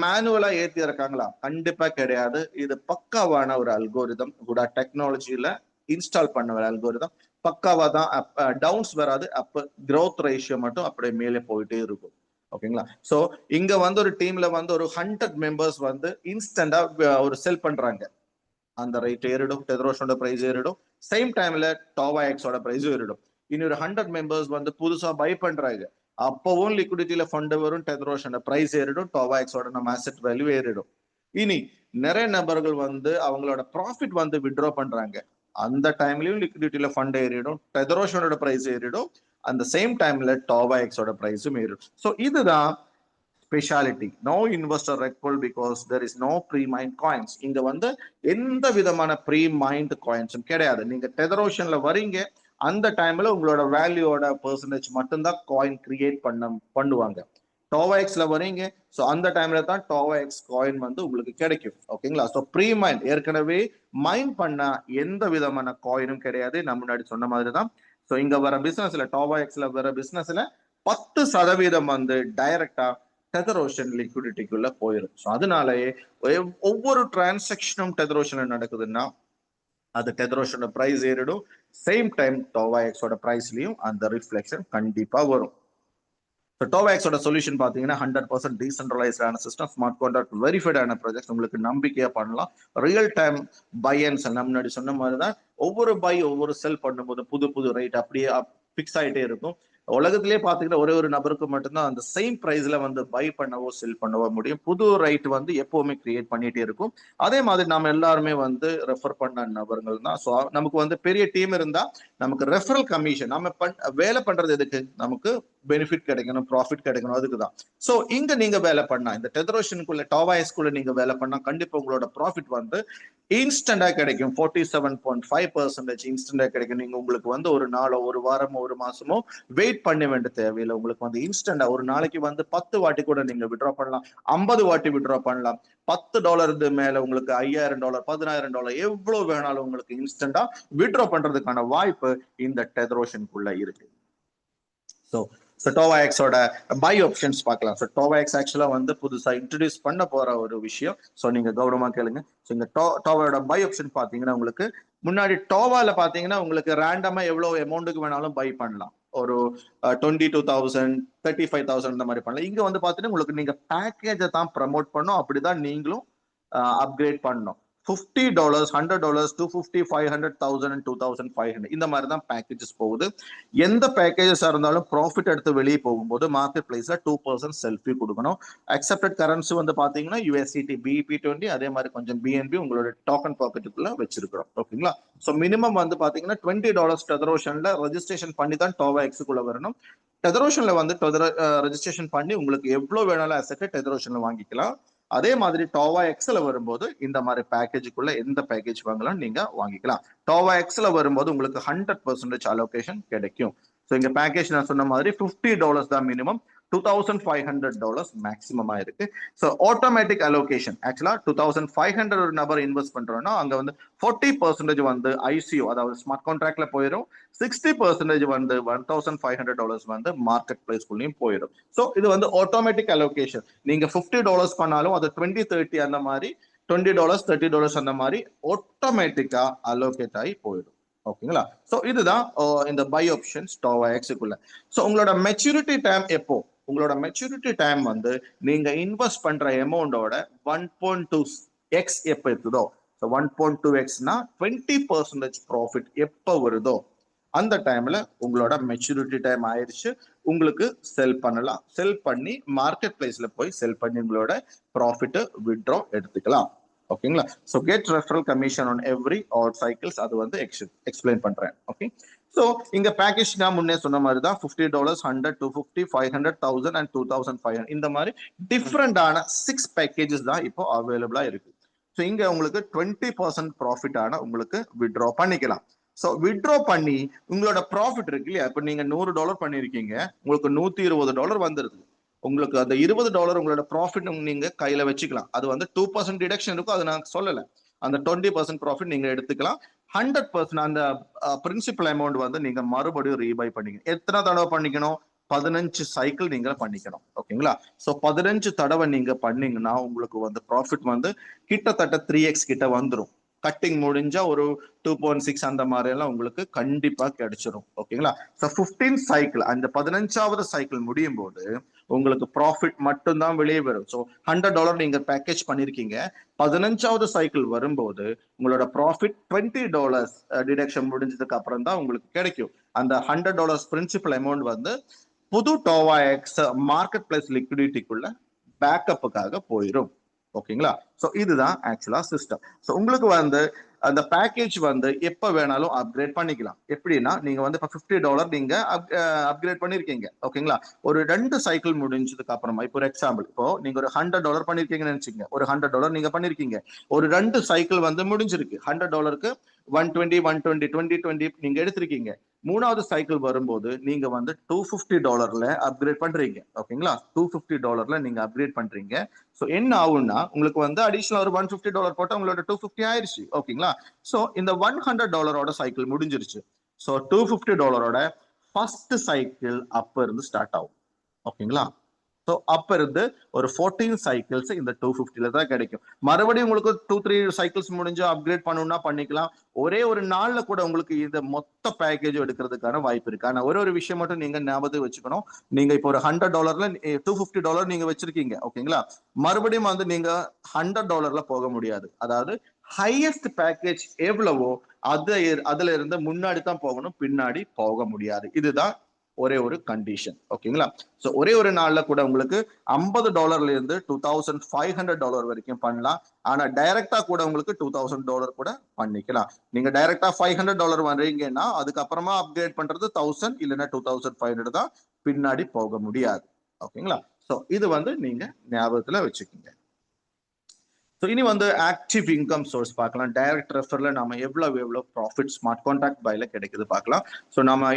மேனுவலா ஏத்தி இருக்காங்களா? கண்டிப்பா கிடையாது. இது பக்காவான ஒரு அல்கோரிதம் கூட டெக்னாலஜியில இன்ஸ்டால் பண்ண ஒரு அல்கோரிதம். பக்காவா தான், டவுன்ஸ் வராது, அப்ப growth ரேஷியோ மட்டும் அப்படியே மேலே போயிட்டே இருக்கும். ஓகேங்களா? சோ இங்க வந்து ஒரு டீம்ல வந்து ஒரு 100 மெம்பர்ஸ் வந்து இன்ஸ்டன்டா ஒரு செல் பண்றாங்க. அந்த ரேட் ஏறிடும், டெதரோஷனோட பிரைஸ் ஏறிடும், சேம் டைம்ல டோவாஎக்ஸோட பிரைஸ் ஏறிடும். இன்னொரு 100 மெம்பர்ஸ் வந்து புதுசா பை பண்றாங்க, அப்பவும் லிக்விடிட்டியில ஃபண்ட் வரும், டெதரோஷனோட பிரைஸ் ஏறிடும், டோவாஎக்ஸோட நம்ம அசெட் வேல்யூ ஏறிடும். இனி நிறைய நபர்கள் வந்து அவங்களோட ப்ராஃபிட் வந்து வித்ட்ரா பண்றாங்க, அந்த டைம்லயும் லிக்விடிட்டியில ஃபண்ட் ஏறிடும், டெதரோஷனோட பிரைஸ் ஏறிடும், அந்த சேம் டைம்ல டோவாஎக்ஸோட பிரைஸும் ஏறிடும். ஸோ இதுதான் speciality. No investor rug pull because there is no pre mined coins. இங்க வந்து எந்த விதமான ப்ரீ மைண்ட் காயின்ஸும் கிடையாது. நீங்க டெதரோஷன்ல வரீங்க, அந்த டைம்ல உங்களோட வேல்யூவோட பெர்சன்டேஜ் மட்டும்தான் காயின் கிரியேட் பண்ணுவாங்க. டோவாஎக்ஸ்ல வரீங்க, ஸோ அந்த டைம்ல தான் டோவாஎக்ஸ் காயின் வந்து உங்களுக்கு கிடைக்கும். ஓகேங்களா? ஸோ ப்ரீ மைண்ட் ஏற்கனவே மைண்ட் பண்ண எந்த விதமான காயினும் கிடையாது. நான் முன்னாடி சொன்ன மாதிரி தான். ஸோ இங்க வர பிசினஸ்ல, டோவாஎக்ஸ்ல வர பிசினஸ்ல 10% வந்து டைரக்டா டெதரோஷன் லிக்விடிட்டிக்குள்ள போயிடும். ஸோ அதனாலயே ஒவ்வொரு டிரான்சாக்ஷனும் டெதரோஷன்ல நடக்குதுன்னா அது டெதரோஷனோட பிரைஸ் ஏறிடும், சேம் டைம் டோவாஎக்ஸோட பிரைஸ்லயும் அந்த ரிஃப்ளெக்ஷன் கண்டிப்பா வரும். ஸோ டோவாஎக்ஸோட சொல்யூஷன் பாத்தீங்கன்னா 100% டீசென்ட்ரலைஸ்டான சிஸ்டம், ஸ்மார்ட் கான்ட்ராக்ட் வெரிஃபைடான ப்ராஜெக்ட், உங்களுக்கு நம்பிக்கையா பண்ணலாம். Real time by and sell, முன்னாடி சொன்ன மாதிரி தான் ஒவ்வொரு பை ஒவ்வொரு செல் பண்ணும்போது புது புது ரேட் அப்படியே ஃபிக்ஸ் ஆயிட்டே இருக்கும். உலகத்திலேயே பாத்தீங்கன்னா ஒரே ஒரு நபருக்கு மட்டும்தான் அந்த சேம் பிரைஸ்ல வந்து பை பண்ணவோ செல் பண்ணவோ முடியும். புது ரைட் வந்து எப்பவுமே கிரியேட் பண்ணிட்டே இருக்கும். அதே மாதிரி நாம எல்லாருமே வந்து ரெஃபர் பண்ண நபர்கள் தான். ஸோ நமக்கு வந்து பெரிய டீம் இருந்தா நமக்கு ரெஃபரல் கமிஷன், நம்ம வேலை பண்றது எதுக்கு? நமக்கு பெனிஃபிட் கிடைக்கணும், ப்ராஃபிட் கிடைக்கணும், அதுக்கு தான். ஸோ இங்க நீங்க வேலை பண்ணா, இந்த டெதரோஷனுக்குள்ள டோவாஎக்ஸ்குள்ள நீங்க வேலை பண்ணா கண்டிப்பா உங்களோட ப்ராஃபிட் வந்து இன்ஸ்டன்டா கிடைக்கும். 47.5% இன்ஸ்டன்டா கிடைக்கும். நீங்க உங்களுக்கு வந்து ஒரு நாளோ ஒரு வாரமோ ஒரு மாசமோ வெயிட் பண்ண வேண்டிய தேவையில்லை. உங்களுக்கு வந்து இன்ஸ்டன்டா ஒரு நாளைக்கு வந்து 10 வாட்டி கூட நீங்க விட்ரா பண்ணலாம், 50 வாட்டி விட்ரா பண்ணலாம். $10 மேல உங்களுக்கு $5,000, $10,000 எவ்வளவு வேணாலும் உங்களுக்கு இன்ஸ்டன்டா விட்ரா பண்றதுக்கான வாய்ப்பு இந்த டெதரோஷனுக்குள்ள இருக்கு. ஸோ டோவாஎக்ஸோட பை ஆப்ஷன்ஸ் பார்க்கலாம். ஸோ டோவாஎக்ஸ் ஆக்சுவலா வந்து புதுசா இன்ட்ரடியூஸ் பண்ண போற ஒரு விஷயம். ஸோ நீங்க கௌரவமா கேளுங்க. ஸோ இந்த டோவாவோட பை ஆப்ஷன் பாத்தீங்கன்னா உங்களுக்கு முன்னாடி டோவால பாத்தீங்கன்னா உங்களுக்கு ரேண்டமா எவ்வளவு அமௌண்ட்டுக்கு வேணாலும் பை பண்ணலாம். ஒரு 22,000, 35,000 இந்த மாதிரி பண்ணலாம். இங்க வந்து பாத்தீங்கன்னா உங்களுக்கு நீங்க பேக்கேஜை தான் ப்ரமோட் பண்ணும், அப்படிதான் நீங்களும் அப்கிரேட் பண்ணணும். $50, $100, $250, $500, $1,000 and $2,500 இந்த மாதிரி தான் பேக்கேஜஸ் போகுது. எந்த பேக்கேஜஸ் இருந்தாலும் ப்ராஃபிட் எடுத்து வெளியே போகும்போது மார்க்கெட் பிளேஸ்ல 2% செல்ஃபி கொடுக்கணும். அக்செப்டட் கரன்சி வந்து பாத்தீங்கன்னா USDT BEP20, அதே மாதிரி கொஞ்சம் BNB உங்களோட டோக்கன் பாக்கெட்டுக்குள்ள வச்சிருக்கிறோம். ஓகேங்களா? ஸோ மினிமம் வந்து பாத்தீங்கன்னா $20 டெதரோஷன்ல ரெஜிஸ்ட்ரேஷன் பண்ணி தான் டோவாஎக்ஸுக்குள்ள வரணும். டெதரோஷன்ல வந்து ரெஜிஸ்ட்ரேஷன் பண்ணி உங்களுக்கு எவ்வளவு வேணாலும் அசெட் டெதரோஷன்ல வாங்கிக்கலாம். அதே மாதிரி டோவாஎக்ஸ்ல வரும்போது இந்த மாதிரி பேக்கேஜுக்குள்ள எந்த பேக்கேஜ் வாங்கலாம் நீங்க வாங்கிக்கலாம். டோவாஎக்ஸ்ல வரும்போது உங்களுக்கு 100% அலோகேஷன் கிடைக்கும். ஸோ இங்க பேக்கேஜ் நான் சொன்ன மாதிரி $50 தான் மினிமம், $2,500 மேக்சிமமா இருக்கு. ஸோ ஆட்டோமேட்டிக் அலோகேஷன் ஆக்சுவலா 2,500 ஒரு நபர் இன்வெஸ்ட் பண்றோம்னா அங்க வந்து 40% வந்து ICO அதாவது ஸ்மார்ட் கான்ட்ராக்ட்ல போயிடும், 60% வந்து $1,500 வந்து மார்க்கெட் பிளேஸ்க்குள்ளேயும் போயிடும். ஸோ இது வந்து ஆட்டோமேட்டிக் அலோகேஷன். நீங்க $50 பண்ணாலும் அது 20, 30 அந்த மாதிரி, $20, $30 அந்த மாதிரி ஆட்டோமேட்டிக்கா அலோகேட் ஆகி போயிடும். ஓகேங்களா? ஸோ இதுதான் இந்த பை ஆப்ஷன்ஸ் டோவாஎக்ஸுக்குள்ள. ஸோ உங்களோட மெச்சூரிட்டி டைம் எப்போ? உங்களோட மெச்சூரிட்டி டைம் வந்து நீங்க இன்வெஸ்ட் பண்ற அமௌண்டோட 1.2x எப்போ இருக்குதோ, 1.2xனா 20% ப்ராஃபிட் எப்போ வருதோ அந்த டைம்ல உங்களோட மெச்சூரிட்டி டைம் ஆயிடுச்சு. உங்களுக்கு செல் பண்ணலாம். செல் பண்ணி மார்க்கெட் பிளேஸ்ல போய் செல் பண்ணி உங்களோட ப்ராஃபிட் வித்ட்ரா எடுத்துக்கலாம். ஓகேங்களா? So get referral commission on every ad cycles, அது வந்து எக்ஸ்பிளைன் பண்றேன். ஓகே, ஸோ இங்க பேக்கேஜ் நான் முன்னே சொன்ன மாதிரி தான் $50, 100, 250, 500, 1000 and 2500 இந்த மாதிரி டிஃப்ரெண்டான 6 பேக்கேஜஸ் தான் இப்போ அவைலபிளா இருக்கு. ஸோ இங்க உங்களுக்கு 20% ப்ராஃபிட் ஆன உங்களுக்கு வித்ட்ரா பண்ணிக்கலாம். ஸோ வித்ட்ரா பண்ணி உங்களோட ப்ராஃபிட் இருக்கு இல்லையா, இப்போ நீங்க $100 பண்ணிருக்கீங்க, உங்களுக்கு $120 வந்துருது. உங்களுக்கு அந்த $20 உங்களோட ப்ராஃபிட் நீங்க கையில வச்சுக்கலாம். அது வந்து 2% டிடக்ஷன் இருக்கும், அது நான் சொல்லல. அந்த 20% ப்ராஃபிட் நீங்க எடுத்துக்கலாம். 100% அந்த பிரின்சிபல் அமௌண்ட் வந்து நீங்க மறுபடியும் ரீபை பண்ணிக்கணும். எத்தனை தடவை பண்ணிக்கணும்? 15 சைக்கிள் நீங்க பண்ணிக்கணும். ஓகேங்களா? ஸோ 15 தடவை நீங்க பண்ணீங்கன்னா உங்களுக்கு வந்து ப்ராஃபிட் வந்து கிட்டத்தட்ட 3x கிட்ட வந்துடும். கட்டிங் முடிஞ்சா ஒரு 2.6 அந்த மாதிரி எல்லாம் உங்களுக்கு கண்டிப்பா கிடைச்சிரும். ஓகேங்களா? ஸோ 15 சைக்கிள், அந்த 15வது சைக்கிள் முடியும் போது உங்களுக்கு ப்ராஃபிட் மட்டும்தான் வெளியே வரும். ஸோ $100 நீங்க பேக்கேஜ் பண்ணிருக்கீங்க, 15வது சைக்கிள் வரும்போது உங்களோட ப்ராஃபிட் $20 டிடக்ஷன் முடிஞ்சதுக்கு அப்புறம் தான் உங்களுக்கு கிடைக்கும். அந்த $100 பிரின்சிபல் அமௌண்ட் வந்து புது டோவாஎக்ஸ் மார்க்கெட் பிளேஸ் லிக்விடிட்டிக்குள்ள பேக்கப்புக்காக போயிடும். ஓகேங்களா? ஸோ இதுதான் ஆக்சுவலா சிஸ்டம். ஸோ உங்களுக்கு வந்து அந்த பேக்கேஜ் வந்து எப்ப வேணாலும் அப்கிரேட் பண்ணிக்கலாம். எப்படின்னா நீங்க வந்து இப்போ $50 நீங்க அப்கிரேட் பண்ணிருக்கீங்க. ஓகேங்களா? ஒரு 2 சைக்கிள் முடிஞ்சதுக்கு அப்புறமா, இப்போ ஒரு எக்ஸாம்பிள், இப்போ நீங்க ஒரு $100 பண்ணிருக்கீங்கன்னு நினைச்சீங்க, ஒரு $100 நீங்க பண்ணிருக்கீங்க, ஒரு 2 சைக்கிள் வந்து முடிஞ்சிருக்கு. $100க்கு 120, 120, 20, 20 நீங்க எடுத்திருக்கீங்க. 3வது சைக்கிள் வரும்போது நீங்க வந்து $250 அப்கிரேட் பண்றீங்க. ஓகேங்களா? $250 நீங்க அப்கிரேட் பண்றீங்க. ஸோ என்ன ஆகும்னா உங்களுக்கு வந்து அடிஷனல் ஒரு $150 போட்டா உங்களோட 250 ஆயிடுச்சு. ஓகேங்களா? ஸோ இந்த $100 சைக்கிள் முடிஞ்சிருச்சு. ஸோ $250 ஃபர்ஸ்ட் சைக்கிள் அப்ப இருந்து ஸ்டார்ட் ஆகும். ஓகேங்களா? ஸோ அப்ப இருந்து ஒரு 14 சைக்கிள்ஸ் இந்த 250ல தான் கிடைக்கும். மறுபடியும் உங்களுக்கு 2-3 சைக்கிள்ஸ் முடிஞ்சு அப்கிரேட் பண்ணணும்னா பண்ணிக்கலாம். ஒரே ஒரு நாள்ல கூட உங்களுக்கு இந்த மொத்த பேக்கேஜ் எடுக்கிறதுக்கான வாய்ப்பு இருக்கு. ஆனா ஒரு விஷயம் மட்டும் நீங்க ஞாபகம் வச்சுக்கணும். நீங்க இப்போ ஒரு $100ல $250 நீங்க வச்சிருக்கீங்க. ஓகேங்களா? மறுபடியும் வந்து நீங்க $100ல போக முடியாது. அதாவது ஹையஸ்ட் பேக்கேஜ் எவ்வளவோ அதுல இருந்து முன்னாடி தான் போகணும், பின்னாடி போக முடியாது. இதுதான் ஒரே ஒரு கண்டிஷன். ஓகேங்களா? சோ ஒரே ஒரு நாள்ல கூட உங்களுக்கு $50 இருந்து $2500 வரைக்கும் பண்ணலாம். ஆனா டைரக்டா கூட உங்களுக்கு $2000 கூட பண்ணிக்கலாம். நீங்க டைரக்டா $500 வர்றீங்கன்னா அதுக்கப்புறமா அப்கிரேட் பண்றது 1000 இல்லைன்னா 2500 தான், பின்னாடி போக முடியாது. ஓகேங்களா? சோ இது வந்து நீங்க ஞாபகத்துல வச்சுக்கோங்க. ஸோ இனி வந்து ஆக்டிவ் இன்கம் சோர்ஸ் பார்க்கலாம். டைரக்ட் ரெஃபர்ல நம்ம எவ்வளவு ப்ராஃபிட் ஸ்மார்ட் கான்ட்ராக்ட் பைல கிடைக்குது பார்க்கலாம். ஸோ நம்ம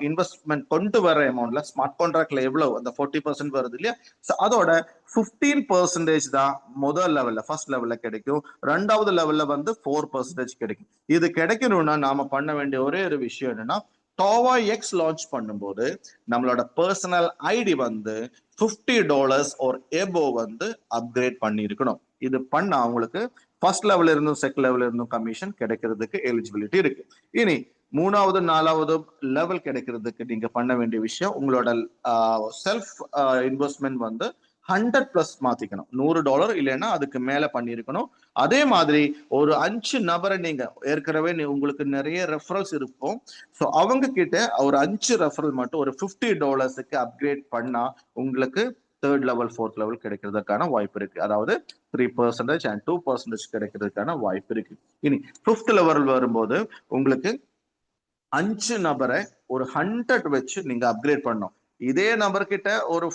இன்வெஸ்ட்மெண்ட் கொண்டு வர அமௌண்ட்ல ஸ்மார்ட் கான்ட்ராக்ட்ல எவ்வளவு அந்த 40% வருது இல்லையா, ஸோ அதோட 15% தான் முதல் லெவல்ல ஃபர்ஸ்ட் லெவல்ல கிடைக்கும். 2வது லெவல்ல வந்து 4% கிடைக்கும். இது கிடைக்கணும்னா நாம பண்ண வேண்டிய ஒரே ஒரு விஷயம் என்னன்னா, TOVA-X லான்ச் பண்ணும்போது நம்மளோட பர்சனல் ஐடி வந்து $50 ஒரு எபோ வந்து அப்கிரேட் பண்ணி இருக்கணும். இது பண்ண அவங்களுக்கு ஃபர்ஸ்ட் லெவல்ல இருந்தும் செகண்ட் லெவல்ல இருந்தும் கமிஷன் கிடைக்கிறதுக்கு எலிஜிபிலிட்டி இருக்கு. இனி 3வது 4வது லெவல் கிடைக்கிறதுக்கு நீங்க பண்ண வேண்டிய விஷயம், உங்களோட செல்ஃப் இன்வெஸ்ட்மெண்ட் வந்து 100+ மாத்திக்கணும். $100 இல்லைன்னா அதுக்கு மேல பண்ணிருக்கணும். அதே மாதிரி ஒரு 5 நபரை நீங்க ஏற்கனவே உங்களுக்கு நிறைய ரெஃபரல்ஸ் இருக்கும். ஸோ அவங்க கிட்ட ஒரு 5 ரெஃபரல் மட்டும் ஒரு $50க்கு அப்கிரேட் பண்ணா உங்களுக்கு 3rd லெவல் 4th லெவல் கிடைக்கிறதுக்கான வாய்ப்பு இருக்கு. அதாவது 3% and 2% கிடைக்கிறதுக்கான வாய்ப்பு இருக்கு. இனி 5th லெவல் வரும்போது உங்களுக்கு 5 நபரை ஒரு 100 வச்சு நீங்க அப்கிரேட் பண்ணணும். இதே நபர் கிட்ட ஒரு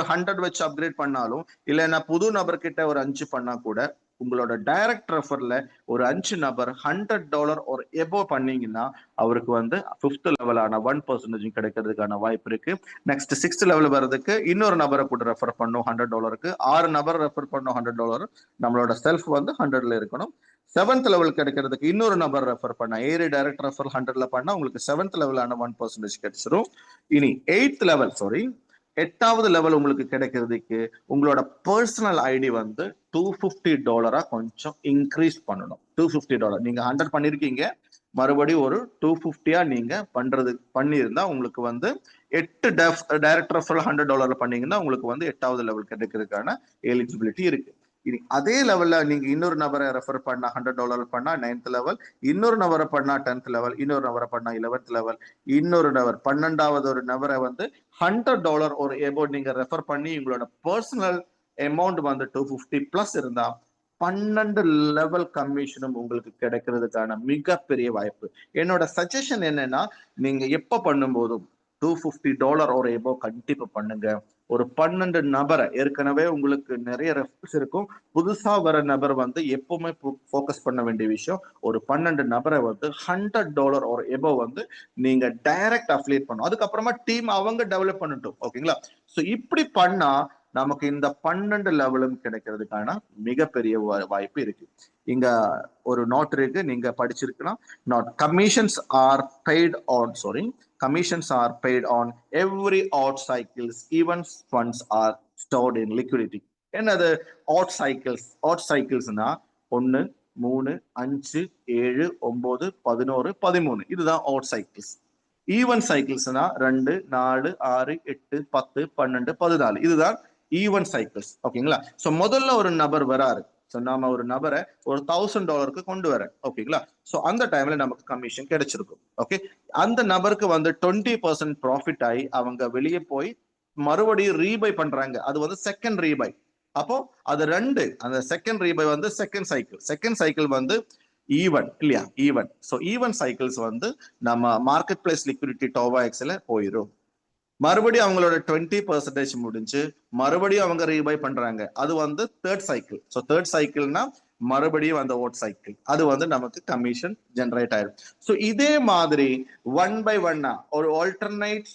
100 வச்சு அப்கிரேட் பண்ணாலும், இல்லைன்னா புது நபர் கிட்ட ஒரு 5 பண்ணா கூட உங்களோட டைரக்ட் ரெஃபர்ல ஒரு 5 நபர் $100 ஒரு எபோ பண்ணீங்கன்னா அவருக்கு வந்து 5th லெவலான 1% கிடைக்கிறதுக்கான வாய்ப்பு இருக்கு. நெக்ஸ்ட் 6th லெவல் வர்றதுக்கு இன்னொரு நபரை கூட ரெஃபர் பண்ணும் $100க்கு. 6 நபர் ரெஃபர் பண்ணும் $100. நம்மளோட செல்ஃப் வந்து 100ல இருக்கணும். 7th லெவல் கிடைக்கிறதுக்கு இன்னொரு நபர் ரெஃபர் பண்ணா, ஏரி டைரக்ட் ரெஃபர் 100ல பண்ணா உங்களுக்கு 7th லெவலான 1% கிடைச்சிரும். இனி 8th லெவல், 8வது லெவல் உங்களுக்கு கிடைக்கிறதுக்கு உங்களோட பர்சனல் ஐடி வந்து $250 கொஞ்சம் இன்க்ரீஸ் பண்ணணும். $250 நீங்க 100 பண்ணிருக்கீங்க, மறுபடியும் ஒரு 250 நீங்க பண்ணியிருந்தா உங்களுக்கு வந்து 8 டைரக்ட் ரெஃபரல் $100 பண்ணீங்கன்னா உங்களுக்கு வந்து 8வது லெவல் கிடைக்கிறதுக்கான எலிஜிபிலிட்டி இருக்கு. இனி அதே லெவல்ல நீங்க இன்னொரு நபரை ரெஃபர் பண்ணா $100 பண்ணா 9th லெவல், இன்னொரு நபரை பண்ணா 10th லெவல், இன்னொரு நபரை பண்ணா 11th லெவல், இன்னொரு நபர் 12வது ஒரு நபரை வந்து $100 ஒரு எபோ நீங்க ரெஃபர் பண்ணி உங்களோட பர்சனல் அமௌண்ட் வந்து 250+ இருந்தா 12 லெவல் கமிஷனும் உங்களுக்கு கிடைக்கிறதுக்கான மிகப்பெரிய வாய்ப்பு. என்னோட சஜஷன் என்னன்னா, நீங்க எப்ப பண்ணும்போதும் $250 ஒரு எபோ கண்டிப்பா பண்ணுங்க. ஒரு 12 நபரை, ஏற்கனவே உங்களுக்கு நிறைய ரெஃபரன்ஸ் இருக்கும், புதுசா வர நபர் வந்து எப்பவுமே ஃபோக்கஸ் பண்ண வேண்டிய விஷயம், ஒரு 12 நபரை வந்து $100 ஒரு எபோ வந்து நீங்க டைரக்ட் அஃபிலியேட் பண்ணும். அதுக்கப்புறமா டீம் அவங்க டெவலப் பண்ணட்டும். ஓகேங்களா? சோ இப்படி பண்ணா நமக்கு இந்த 12 லெவலும் கிடைக்கிறதுக்கான மிகப்பெரிய வாய்ப்பு இருக்கு. இங்க ஒரு நோட் இருக்கு, நீங்க படிச்சிருக்கலாம். Not commissions are paid on commissions are paid on every odd cycles, even funds are stored in liquidity. என்னது odd cyclesனா 1 3 5 7 9 11 13 இதுதான் odd cycles. ஈவன் சைக்கிள்ஸ்னா 2 4 6 8 10 12 14 இதுதான் ஈவன் சைக்கிள்ஸ். ஓகேங்களா? சோ முதல்ல ஒரு நபர் வராரு, சோ நாம ஒரு நபரை ஒரு $1000 கொண்டு வரேன். ஓகேங்களா? சோ அந்த டைம்ல நமக்கு கமிஷன் கிடைச்சிருக்கும். ஓகே, அந்த நபருக்கு வந்து 20% ப்ராஃபிட் ஆகி அவங்க வெளியே போய் மறுபடியும் ரீபை பண்றாங்க. அது வந்து செகண்ட் ரீபை. அப்போ அது அந்த செகண்ட் ரீபை வந்து செகண்ட் சைக்கிள் வந்து ஈவன் இல்லையா? ஈவன். சோ ஈவன் சைக்கிள்ஸ் வந்து நம்ம மார்க்கெட் பிளேஸ் லிக்விடிட்டி டோவாஎக்ஸ்ல போயிடும். மறுபடியும் அவங்களோட 20% முடிஞ்சு மறுபடியும் அவங்க ரீபை பண்றாங்க. அது வந்து தேர்ட் சைக்கிள். சோ தேர்ட் சைக்கிள்னா மறுபடியும் அந்த ஓட் சைக்கிள், அது வந்து நமக்கு கமிஷன் ஜெனரேட் ஆயிடும். சோ இதே மாதிரி 1 by 1 ஒரு ஆல்டர்னேட்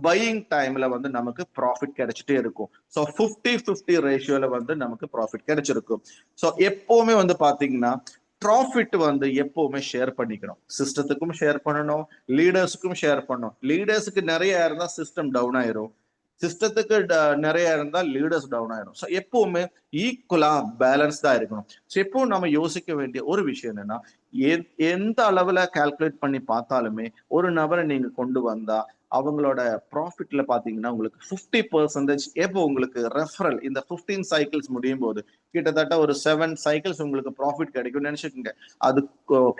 பையிங் டைம்ல வந்து நமக்கு ப்ராஃபிட் கிடைச்சிட்டே இருக்கும். சோ 50-50 ரேஷியோல வந்து நமக்கு ப்ராஃபிட் கிடைச்சிருக்கும். சோ எப்பவுமே வந்து பாத்தீங்கன்னா ப்ராஃபிட் வந்து எப்பவுமே ஷேர் பண்ணிக்கணும். சிஸ்டத்துக்கும் ஷேர் பண்ணணும், லீடர்ஸுக்கும் ஷேர் பண்ணணும். லீடர்ஸுக்கு நிறைய இருந்தா சிஸ்டம் டவுன் ஆயிரும், சிஸ்டத்துக்கு நிறைய இருந்தா லீடர்ஸ் டவுன் ஆயிரும். ஸோ எப்பவுமே ஈக்குவலா பேலன்ஸ்டா இருக்கணும். ஸோ எப்பவும் நம்ம யோசிக்க வேண்டிய ஒரு விஷயம் என்னன்னா, எந்த அளவுல கால்குலேட் பண்ணி பார்த்தாலுமே ஒரு நபரை நீங்க கொண்டு வந்தா அவங்களோட ப்ராஃபிட்ல பாத்தீங்கன்னா உங்களுக்கு 50% எப்போ உங்களுக்கு ரெஃபரல் இந்த 15 சைக்கிள்ஸ் முடியும் போது கிட்டத்தட்ட ஒரு 7 சைக்கிள்ஸ் உங்களுக்கு ப்ராஃபிட் கிடைக்கும் நினைச்சுக்கோங்க. அது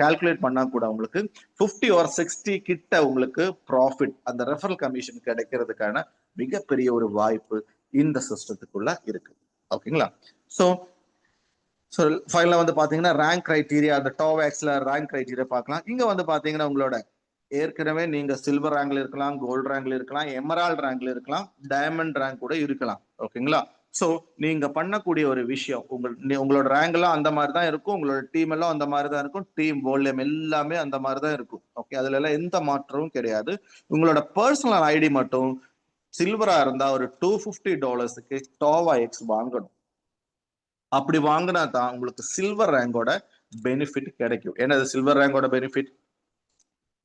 கால்குலேட் பண்ணா கூட உங்களுக்கு 50 or 60 கிட்ட உங்களுக்கு ப்ராஃபிட் அந்த ரெஃபரல் கமிஷன் கிடைக்கிறதுக்கான மிகப்பெரிய ஒரு வாய்ப்பு இந்த சிஸ்டத்துக்குள்ள இருக்கு. ஓகேங்களா? சோ ஃபைனலா வந்து பாத்தீங்கன்னா ரேங்க் கிரைட்டீரியா, அந்த டோவாக்ஸ்ல ரேங்க் கிரைட்டீரியா பார்க்கலாம். இங்க வந்து பாத்தீங்கன்னா உங்களோட ஏற்கனவே நீங்க சில்வர் ரேங்க்ல இருக்கலாம், கோல்டு ரேங்க்ல இருக்கலாம், எமரால்ட் ரேங்க்ல இருக்கலாம், டைமண்ட் ரேங்க் கூட இருக்கலாம். ஓகேங்களா? சோ நீங்க பண்ணக்கூடிய ஒரு விஷயம், உங்களோட ரேங்க் எல்லாம் அந்த மாதிரி தான் இருக்கும், உங்களோட டீம் எல்லாம் அந்த மாதிரி தான் இருக்கும், டீம் வால்யூம் எல்லாமே அந்த மாதிரி தான் இருக்கும். ஓகே, அதுல எல்லாம் எந்த மாற்றமும் கிடையாது. உங்களோட பர்சனல் ஐடி மட்டும் சில்வரா இருந்தா ஒரு $250 டோவாஎக்ஸ் வாங்கணும். அப்படி வாங்கினா தான் உங்களுக்கு சில்வர் ரேங்கோட பெனிஃபிட் கிடைக்கும். என்னது சில்வர் ரேங்கோட பெனிஃபிட்?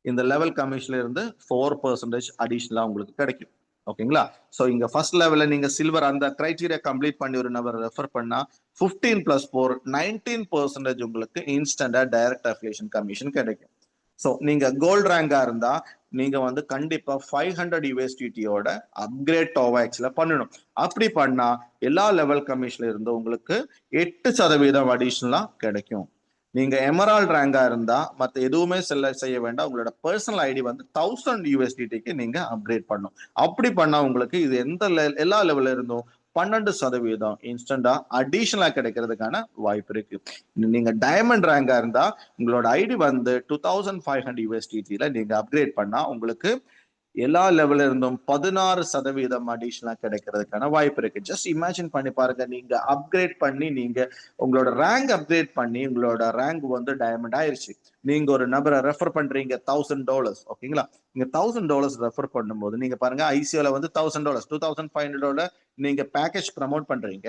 இந்த லெவல் கமிஷன்ல இருந்து 4% அடிஷனலா உங்களுக்கு கிடைக்கும். ஓகேங்களா? சோ இங்க ஃபர்ஸ்ட் லெவல்ல நீங்க சில்வர் அந்த கிரைட்டீரியா கம்ப்ளீட் பண்ணி ஒரு நபர் ரெஃபர் பண்ணா 15 + 4 19% உங்களுக்கு இன்ஸ்டன்டா டைரக்ட் அஃபிலியேஷன் கமிஷன் கிடைக்கும். சோ நீங்க கோல்ட் ரேங்கா இருந்தா நீங்க வந்து கண்டிப்பா 500 USDT-யோட அப்கிரேட் டோவாக்ஸ்ல பண்ணணும். அப்படி பண்ணா எல்லா லெவல் கமிஷன்ல இருந்து உங்களுக்கு 8% அடிஷனலா கிடைக்கும். நீங்க எமரால்ட் ரேங்கா இருந்தா மத்த எதுவுமே செய்ய வேண்டாம், உங்களோட பர்சனல் ஐடி வந்து 1000 USDT-க்கு நீங்க அப்கிரேட் பண்ணும். அப்படி பண்ணா உங்களுக்கு இது எல்லா லெவல்ல இருந்தும் 12% இன்ஸ்டன்டா அடிஷனலா கிடைக்கிறதுக்கான வாய்ப்பு இருக்கு. நீங்க டைமண்ட் ரேங்கா இருந்தா உங்களோட ஐடி வந்து 2500 USDT-ல நீங்க அப்கிரேட் பண்ணா உங்களுக்கு எல்லா லெவல்ல இருந்தும் 16% அடிஷனலா கிடைக்கிறதுக்கான வாய்ப்பு இருக்கு. ஜஸ்ட் இமேஜின் பண்ணி பாருங்க, நீங்க அப்கிரேட் பண்ணி நீங்க உங்களோட ரேங்க் அப்கிரேட் பண்ணி உங்களோட ரேங்க் வந்து டைமண்ட் ஆயிருச்சு. நீங்க ஒரு நபரை ரெஃபர் பண்றீங்க $1000. ஓகேங்களா? நீங்க $1000 ரெஃபர் பண்ணும்போது நீங்க பாருங்க ஐசிஓல வந்து $1000 $2500 நீங்க பேக்கேஜ் ப்ரமோட் பண்றீங்க,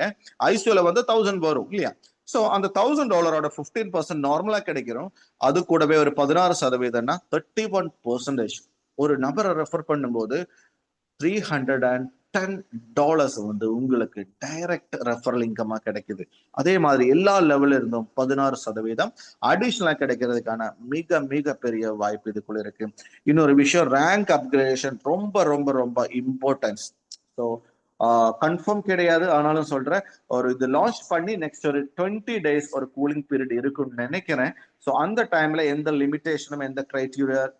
ஐசிஓல வந்து 1000 வரும் இல்லையா? சோ அந்த $1000 15% நார்மலா கிடைக்கிறோம். அது கூடவே ஒரு 16% 31% ஒரு நபரை ரெஃபர் பண்ணும்போது $310 வந்து உங்களுக்கு டைரக்ட் ரெஃபரல் இன்கமா கிடைக்குது. அதே மாதிரி எல்லா லெவல்ல இருந்தும் 16% அடிஷனலா கிடைக்கிறதுக்கான மிக மிக பெரிய வாய்ப்பு இதுக்குள்ள இருக்கு. இன்னொரு விஷயம், ரேங்க் அப்கிரேடேஷன் ரொம்ப ரொம்ப ரொம்ப இம்பார்ட்டன்ஸ். ஸோ கன்ஃபார்ம் கிடையாது, ஆனாலும் சொல்றேன், ஒரு இது லான்ச் பண்ணி நெக்ஸ்ட் ஒரு 20 days ஒரு கூலிங் பீரியட் இருக்குன்னு நினைக்கிறேன். ஸோ அந்த டைம்ல எந்த லிமிடேஷனும் எந்த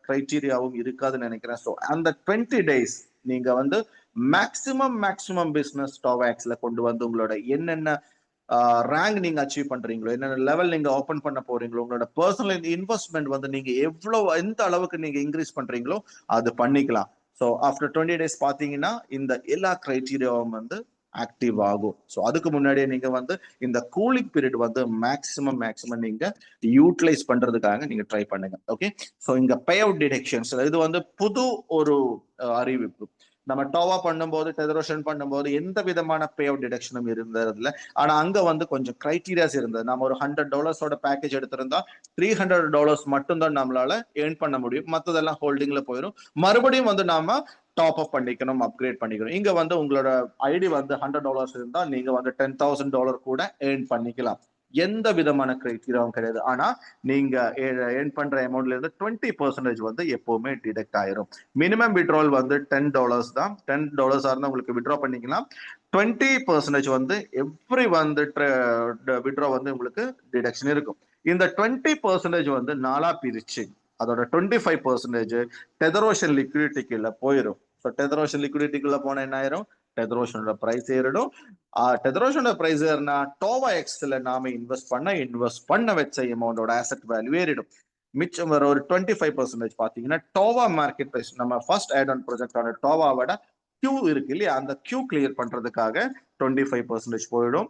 கிரைட்டீரியாவும் இருக்காதுன்னு நினைக்கிறேன். ஸோ அந்த 20 days நீங்க வந்து மேக்சிமம் பிசினஸ் டோவாக்ஸ்ல கொண்டு வந்து உங்களோட என்னென்ன ரேங்க் நீங்க அச்சீவ் பண்றீங்களோ, என்னென்ன லெவல் நீங்க ஓபன் பண்ண போறீங்களோ, உங்களோட பர்சனல் இன்வெஸ்ட்மெண்ட் வந்து நீங்க எவ்வளவு எந்த அளவுக்கு நீங்க இன்க்ரீஸ் பண்றீங்களோ அது பண்ணிக்கலாம். ஸோ ஆஃப்டர் 20 days பாத்தீங்கன்னா இந்த எல்லா கிரைட்டீரியாவும் வந்து ஆக்டிவ் ஆகும். ஸோ அதுக்கு முன்னாடியே நீங்க வந்து இந்த கூலிங் பீரியட் வந்து மேக்சிமம் நீங்க யூட்டிலைஸ் பண்றதுக்காக நீங்க ட்ரை பண்ணுங்க. ஓகே, ஸோ இங்க பே அவுட் டிடெக்ஷன்ஸ் இது வந்து புது ஒரு அறிவிப்பு. நம்ம டோவா பண்ணும்போது, டெதரோஷன் பண்ணும்போது எந்த விதமான பே அவுட் டிடக்ஷனும் இருந்ததுல. ஆனா அங்க வந்து கொஞ்சம் கிரைட்டீரியாஸ் இருந்தது. நம்ம ஒரு $100 பேக்கேஜ் எடுத்திருந்தா $300 மட்டும்தான் நம்மளால ஏர்ன் பண்ண முடியும். மற்றதெல்லாம் ஹோல்டிங்ல போயிடும். மறுபடியும் வந்து நாம டாப் அப் பண்ணிக்கணும், அப்கிரேட் பண்ணிக்கணும். இங்க வந்து உங்களோட ஐடி வந்து $100 இருந்தா நீங்க வந்து $10,000 கூட ஏர்ன் பண்ணிக்கலாம். எந்த விதமான கிரைட்டீரியாவும் கிடையாது. ஆனா நீங்க ஏர்ன் பண்ற அமௌண்ட்ல இருந்து 20% வந்து எப்பவுமே டிடெக்ட் ஆயிரும். மினிமம் விட்ரால் வந்து $10 தான். $10 இருந்தா உங்களுக்கு விட்ரா பண்ணிக்கலாம். 20% வந்து எவ்ரி வந்து விட்ரா வந்து உங்களுக்கு டிடக்ஷன் இருக்கும். இந்த 20% வந்து 4 பிரிச்சு அதோட 25% டெதரோஷன் லிக்விடிட்டிக்குள்ள போயிடும். ஸோ டெதரோஷன் லிக்விடிட்டிக்குள்ள போன என்ன ஆயிரும், டெதரோஷனோட பிரைஸ் ஏறிடும். டெதரோஷனோட பிரைஸ் ஏறினா டோவா எக்ஸ்ல நாம இன்வெஸ்ட் பண்ண வச்ச அமௌண்டோட ஆசெட் வேல்யூ ஏறிடும். மிச்சம் வர ஒரு 25% பாத்தீங்கன்னா டோவா மார்க்கெட் பிரைஸ், நம்ம ஃபர்ஸ்ட் ஆட் ஆன் ப்ராஜெக்ட் ஆன டோவாவோட கியூ இருக்கு இல்லையா, அந்த கியூ கிளியர் பண்றதுக்காக 25% போயிடும்.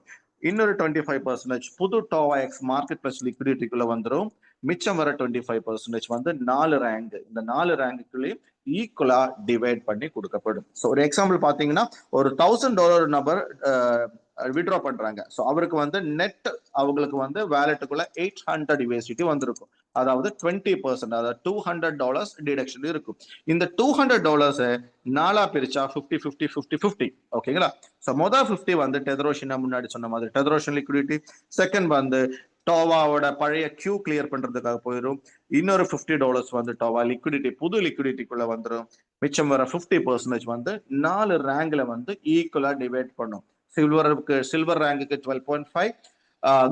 இன்னொரு 25% புது டோவா எக்ஸ் மார்க்கெட் பிளஸ் லிக்விடிட்டிக்குள்ள வந்துடும். மிச்சம் வர 25% வந்து 4 ரேங்க், இந்த 4 ரேங்குக்குள்ளேயும் ஈக்குவலா டிவைட் பண்ணி கொடுக்கப்படும். ஸோ ஒரு எக்ஸாம்பிள் பாத்தீங்கன்னா, ஒரு $1,000 நபர் விட்ரா பண்றாங்க. ஸோ அவருக்கு வந்து நெட் அவங்களுக்கு வந்து வேலெட்டுக்குள்ள 800 USDT வந்திருக்கும். அதாவது 20%, அதாவது $200 டிடக்ஷன் இருக்கும். இந்த $200 4 பிரிச்சா 50-50-50-50. ஓகேங்களா? ஸோ மொதல் 50 வந்து டெதரோஷன், முன்னாடி சொன்ன மாதிரி டெதரோஷன் லிக்விடிட்டி. செகண்ட் வந்து டோவாவோட பழைய கியூ கிளியர் பண்றதுக்காக போயிடும். இன்னொரு $50 வந்து டோவா லிக்விடிட்டி, புது லிக்விடிட்டிக்குள்ள வந்துடும். மிச்சம் வர 50% வந்து 4 ரேங்க்ல வந்து ஈக்குவலா டிவைட் பண்ணும். சில்வர் ரேங்குக்கு 12.5,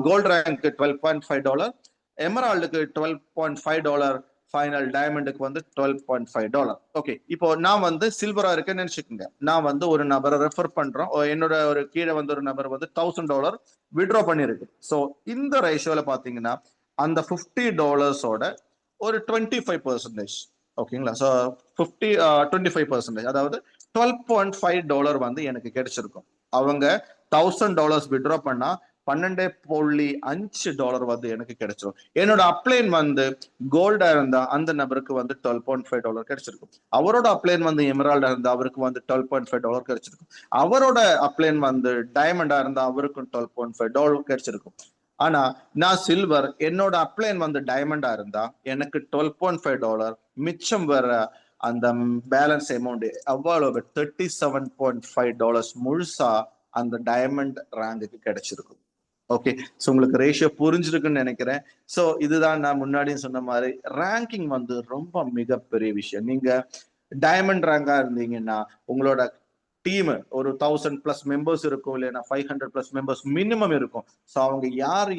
கோல்டு ரேங்க்கு $12.5, எமரால்டுக்கு $12.5, ஃபைனல் டைமண்டுக்கு வந்து $12.5. ஓகே, இப்போ நான் வந்து சில்வரா இருக்கேன்னு நினைச்சுக்கோங்க. நான் வந்து ஒரு நபரை ரெஃபர் பண்றோம். என்னோட ஒரு கீழே வந்து ஒரு நபர் வந்து $1,000 விட்ரா பண்ணிருக்கு. ஸோ இந்த ரேஷியோல பாத்தீங்கன்னா அந்த $50 ஒரு 25%, ஓகேங்களா? ஸோ 25%, அதாவது $12.5 வந்து எனக்கு கிடைச்சிருக்கும். அவங்க $1,000 விட்ரா பண்ணா $12.5 வந்து எனக்கு கிடைச்சிடும். என்னோட அப்ளைன் வந்து கோல்டா இருந்தா அந்த நபருக்கு வந்து $12.5 கிடைச்சிருக்கும். அவரோட அப்ளைன் வந்து எமரால்டா இருந்தா அவருக்கு வந்து $12.5 கிடைச்சிருக்கும். அவரோட அப்ளைன் வந்து டைமண்டா இருந்தா அவருக்கும் $12.5 கிடைச்சிருக்கும். ஆனா நான் சில்வர், என்னோட அப்ளைன் வந்து டைமண்டா இருந்தா எனக்கு $12.5, மிச்சம் வர அந்த பேலன்ஸ் அமௌண்ட் அவ்வளவு $37.5 முழுசா அந்த டைமண்ட் ரேங்குக்கு கிடைச்சிருக்கும். ஓகே, ஸோ உங்களுக்கு ரேஷியோ புரிஞ்சிருக்குன்னு நினைக்கிறேன். ஸோ இதுதான் நான் முன்னாடியும் சொன்ன மாதிரி ரேங்கிங் வந்து ரொம்ப மிகப்பெரிய விஷயம். நீங்க டைமண்ட் ரேங்கா இருந்தீங்கன்னா உங்களோட டீம் ஒரு 1000+ மெம்பர்ஸ் இருக்கும், இல்லைன்னா 500+ மெம்பர்ஸ் மினிமம் இருக்கும். ஸோ அவங்க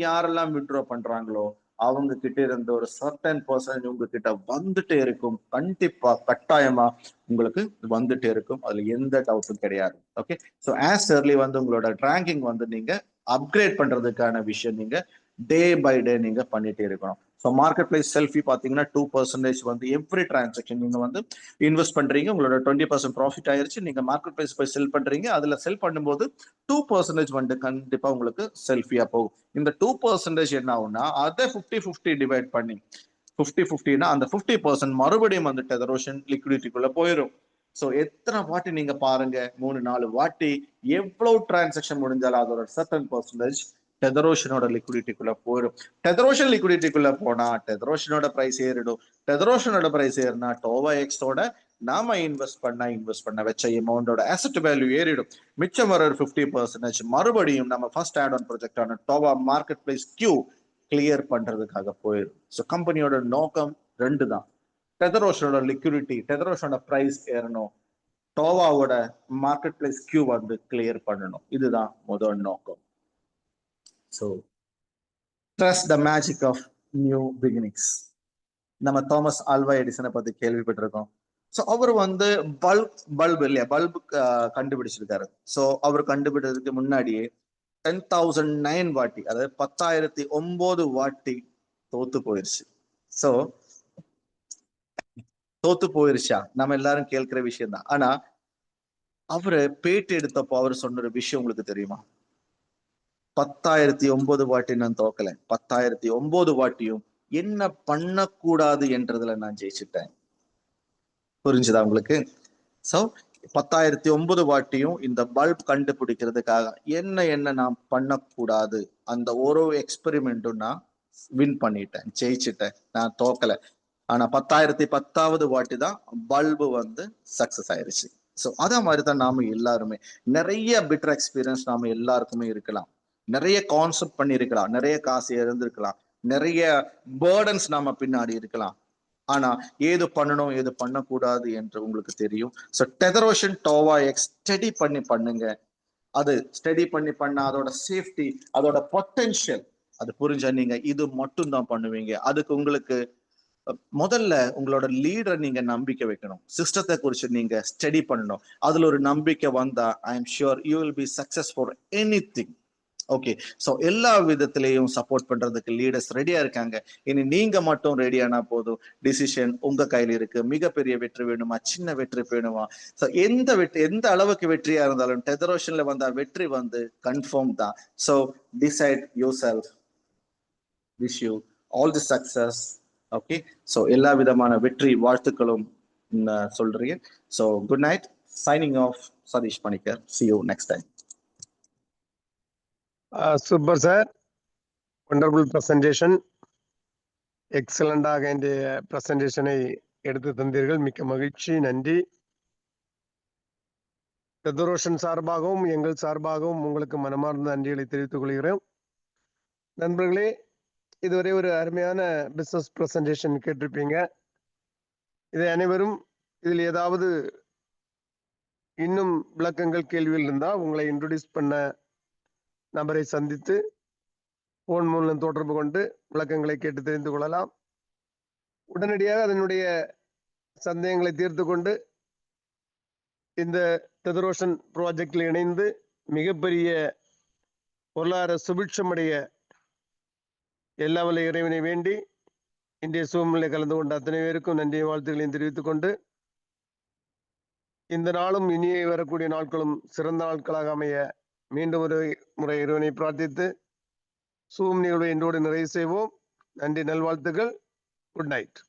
யாரெல்லாம் விட்ரா பண்றாங்களோ அவங்க கிட்ட இருந்து ஒரு சர்டன் பர்சன்டேஜ் உங்ககிட்ட வந்துட்டே இருக்கும். கண்டிப்பா கட்டாயமா உங்களுக்கு வந்துட்டே இருக்கும். அதுல எந்த டவுட்டும் கிடையாது. ஓகே, ஸோ ஆஸ் ஏர்லி வந்து உங்களோட ரேங்கிங் வந்து நீங்க அப்கிரேட் பண்றதுக்கான விஷயம் நீங்க டே பை டே நீங்க பண்ணிட்டே இருக்கணும். ஸோ மார்க்கெட் பிளேஸ் செல்ஃபி பாத்தீங்கன்னா 2% வந்து எவ்ரி டிரான்சாக்ஷன் நீங்க வந்து இன்வெஸ்ட் பண்றீங்க, உங்களோட 20% ப்ராஃபிட் ஆயிருச்சு, நீங்க மார்க்கெட் பிளேஸ் போய் செல் பண்றீங்க. அதுல செல் பண்ணும்போது 2% வந்து கண்டிப்பா உங்களுக்கு செல்ஃபியா போகும். இந்த 2% என்ன ஆகும்னா அதை 50-50 டிவைட் பண்ணி 50-50னா அந்த 50% மறுபடியும் வந்து டெதரோஷன் லிக்விடிட்டிக்குள்ள போயிடும். ஸோ எத்தனை வாட்டி நீங்க பாருங்க, 3-4 வாட்டி எவ்வளவு டிரான்சாக்ஷன் முடிஞ்சாலும் அதோட சர்டன் பர்சன்டேஜ் டெதரோஷனோட லிக்விடிட்டிக்குள்ள போயிடும். டெதரோஷன் லிக்விடிட்டிக்குள்ள போனா டெதரோஷனோட பிரைஸ் ஏறிடும். டெதரோஷனோட பிரைஸ் ஏறினா டோவா எக்ஸோட நாம இன்வெஸ்ட் பண்ண வச்ச அமௌண்டோட அசெட் வேல்யூ ஏறிடும். மிச்சம் வர ஒரு 50% மறுபடியும் நம்ம ஃபர்ஸ்ட் ஆட் ஆன் ப்ராஜெக்ட் ஆன டோவா மார்க்கெட் பிளேஸ் கியூ கிளியர் பண்றதுக்காக போயிடும். ஸோ கம்பெனியோட நோக்கம் 2 தான். டெதரோஷனோட லிக்விடிட்டி, டெதரோஷனோட பிரைஸ் ஏறணும், டோவாவோட மார்க்கெட் பிளேஸ் கியூ வந்து கிளியர் பண்ணணும். இதுதான் முதல் நோக்கம். So trust the magic of new beginnings. நம்ம தாமஸ் ஆல்வா எடிசனை பத்தி கேள்விப்பட்டிருக்கோம். ஸோ அவர் வந்து பல்பு கண்டுபிடிச்சிருக்காரு. ஸோ அவர் கண்டுபிடிக்கிறதுக்கு முன்னாடியே 10,009 வாட்டி, அதாவது 10,009 வாட்டி தோத்து போயிருச்சு. சோ தோத்து போயிருச்சா நம்ம எல்லாரும் கேட்கிற விஷயம் தான். ஆனா அவரு பேட்டி எடுத்தப்போ அவர் சொன்ன ஒரு விஷயம் உங்களுக்கு தெரியுமா? 10,009 வாட்டி நான் தோக்கல, 10,009 வாட்டியும் என்ன பண்ணக்கூடாது என்றதுல நான் ஜெயிச்சுட்டேன். புரிஞ்சுதா உங்களுக்கு? சோ 10,009 வாட்டியும் இந்த பல்ப் கண்டுபிடிக்கிறதுக்காக என்ன நான் பண்ணக்கூடாது, அந்த ஒரு எக்ஸ்பெரிமெண்ட்டும் நான் வின் பண்ணிட்டேன், ஜெயிச்சுட்டேன், நான் தோக்கல. ஆனா 10,010வது வாட்டி தான் பல்பு வந்து சக்சஸ் ஆயிருச்சு. சோ அதே மாதிரிதான் நாம எல்லாருமே நிறைய பிட்டர் எக்ஸ்பீரியன்ஸ் நாம எல்லாருக்குமே இருக்கலாம், நிறைய கான்செப்ட் பண்ணி இருக்கலாம், நிறைய காசு இழந்திருக்கலாம், நிறைய பேர்டன்ஸ் நாம பின்னாடி இருக்கலாம். ஆனா ஏது பண்ணணும் ஏது பண்ணக்கூடாது என்று உங்களுக்கு தெரியும். ஸோ டெதரோஷன் டோவா எக்ஸ் ஸ்டடி பண்ணி பண்ணுங்க. அது ஸ்டடி பண்ண அதோட சேஃப்டி, அதோட பொட்டென்ஷியல் அது புரிஞ்சா நீங்க இது மட்டும் தான் பண்ணுவீங்க. அதுக்கு உங்களுக்கு முதல்ல உங்களோட லீடரை நீங்க நம்பிக்கை வைக்கணும், சிஸ்டத்தை குறிச்சு நீங்க ஸ்டடி பண்ணணும். அதுல ஒரு நம்பிக்கை வந்தா I am sure you will be success for anything. Okay, so எல்லா விதத்திலையும் சப்போர்ட் பண்றதுக்கு லீடர்ஸ் ரெடியா இருக்காங்க. இனி நீங்க மட்டும் ரெடியானா போதும். டிசிஷன் உங்க கையில இருக்கு. மிகப்பெரிய வெற்றி வேணுமா, சின்ன வெற்றி வேணுமா, சோ எந்த அளவுக்கு வெற்றியா இருந்தாலும் டெதரோஷன்ல வந்தா வெற்றி வந்து கன்ஃபார்ம் தான். So decide yourself. Wish you all the success. Okay, so எல்லா விதமான வெற்றி வாழ்த்துக்களும் சொல்றீங்க. So good night. Signing off Satish Panicker. See you next time. Super sir, wonderful presentation. எக்ஸலண்டாக இந்த பிரசன்டேஷனை எடுத்து தந்தீர்கள், மிக்க மகிழ்ச்சி, நன்றி. டெதரோஷன் சார்பாகவும் எங்கள் சார்பாகவும் உங்களுக்கு மனமார்ந்த நன்றிகளை தெரிவித்துக் கொள்கிறோம். நண்பர்களே, இதுவரை ஒரு அருமையான பிசினஸ் பிரசன்டேஷன் கேட்டிருப்பீங்க. இதை அனைவரும் இதில் ஏதாவது இன்னும் விளக்கங்கள் கேள்விகள் இருந்தால் உங்களை இன்ட்ரோடியூஸ் பண்ண நபரை சந்தித்து போன் மூலம் தொடர்பு கொண்டு விளக்கங்களை கேட்டு தெரிந்து கொள்ளலாம். உடனடியாக அதனுடைய சந்தேகங்களை தீர்த்து கொண்டு இந்த டெதரோஷன் ப்ராஜெக்டில் இணைந்து மிகப்பெரிய பொருளாதார சுபிட்சமடைய எல்லா வல்ல இறைவனை வேண்டி இன்றைய சூழ்நிலை கலந்து கொண்ட அத்தனை பேருக்கும் நன்றியை வாழ்த்துக்களையும் தெரிவித்துக் கொண்டு, இந்த நாளும் இனியே வரக்கூடிய நாட்களும் சிறந்த நாட்களாக அமைய மீண்டும் ஒரு முறை இறைவனை பிரார்த்தித்து சூம் நிகழ்வை என்றோடு நிறைவு செய்வோம். நன்றி, நல்வாழ்த்துக்கள். Good night.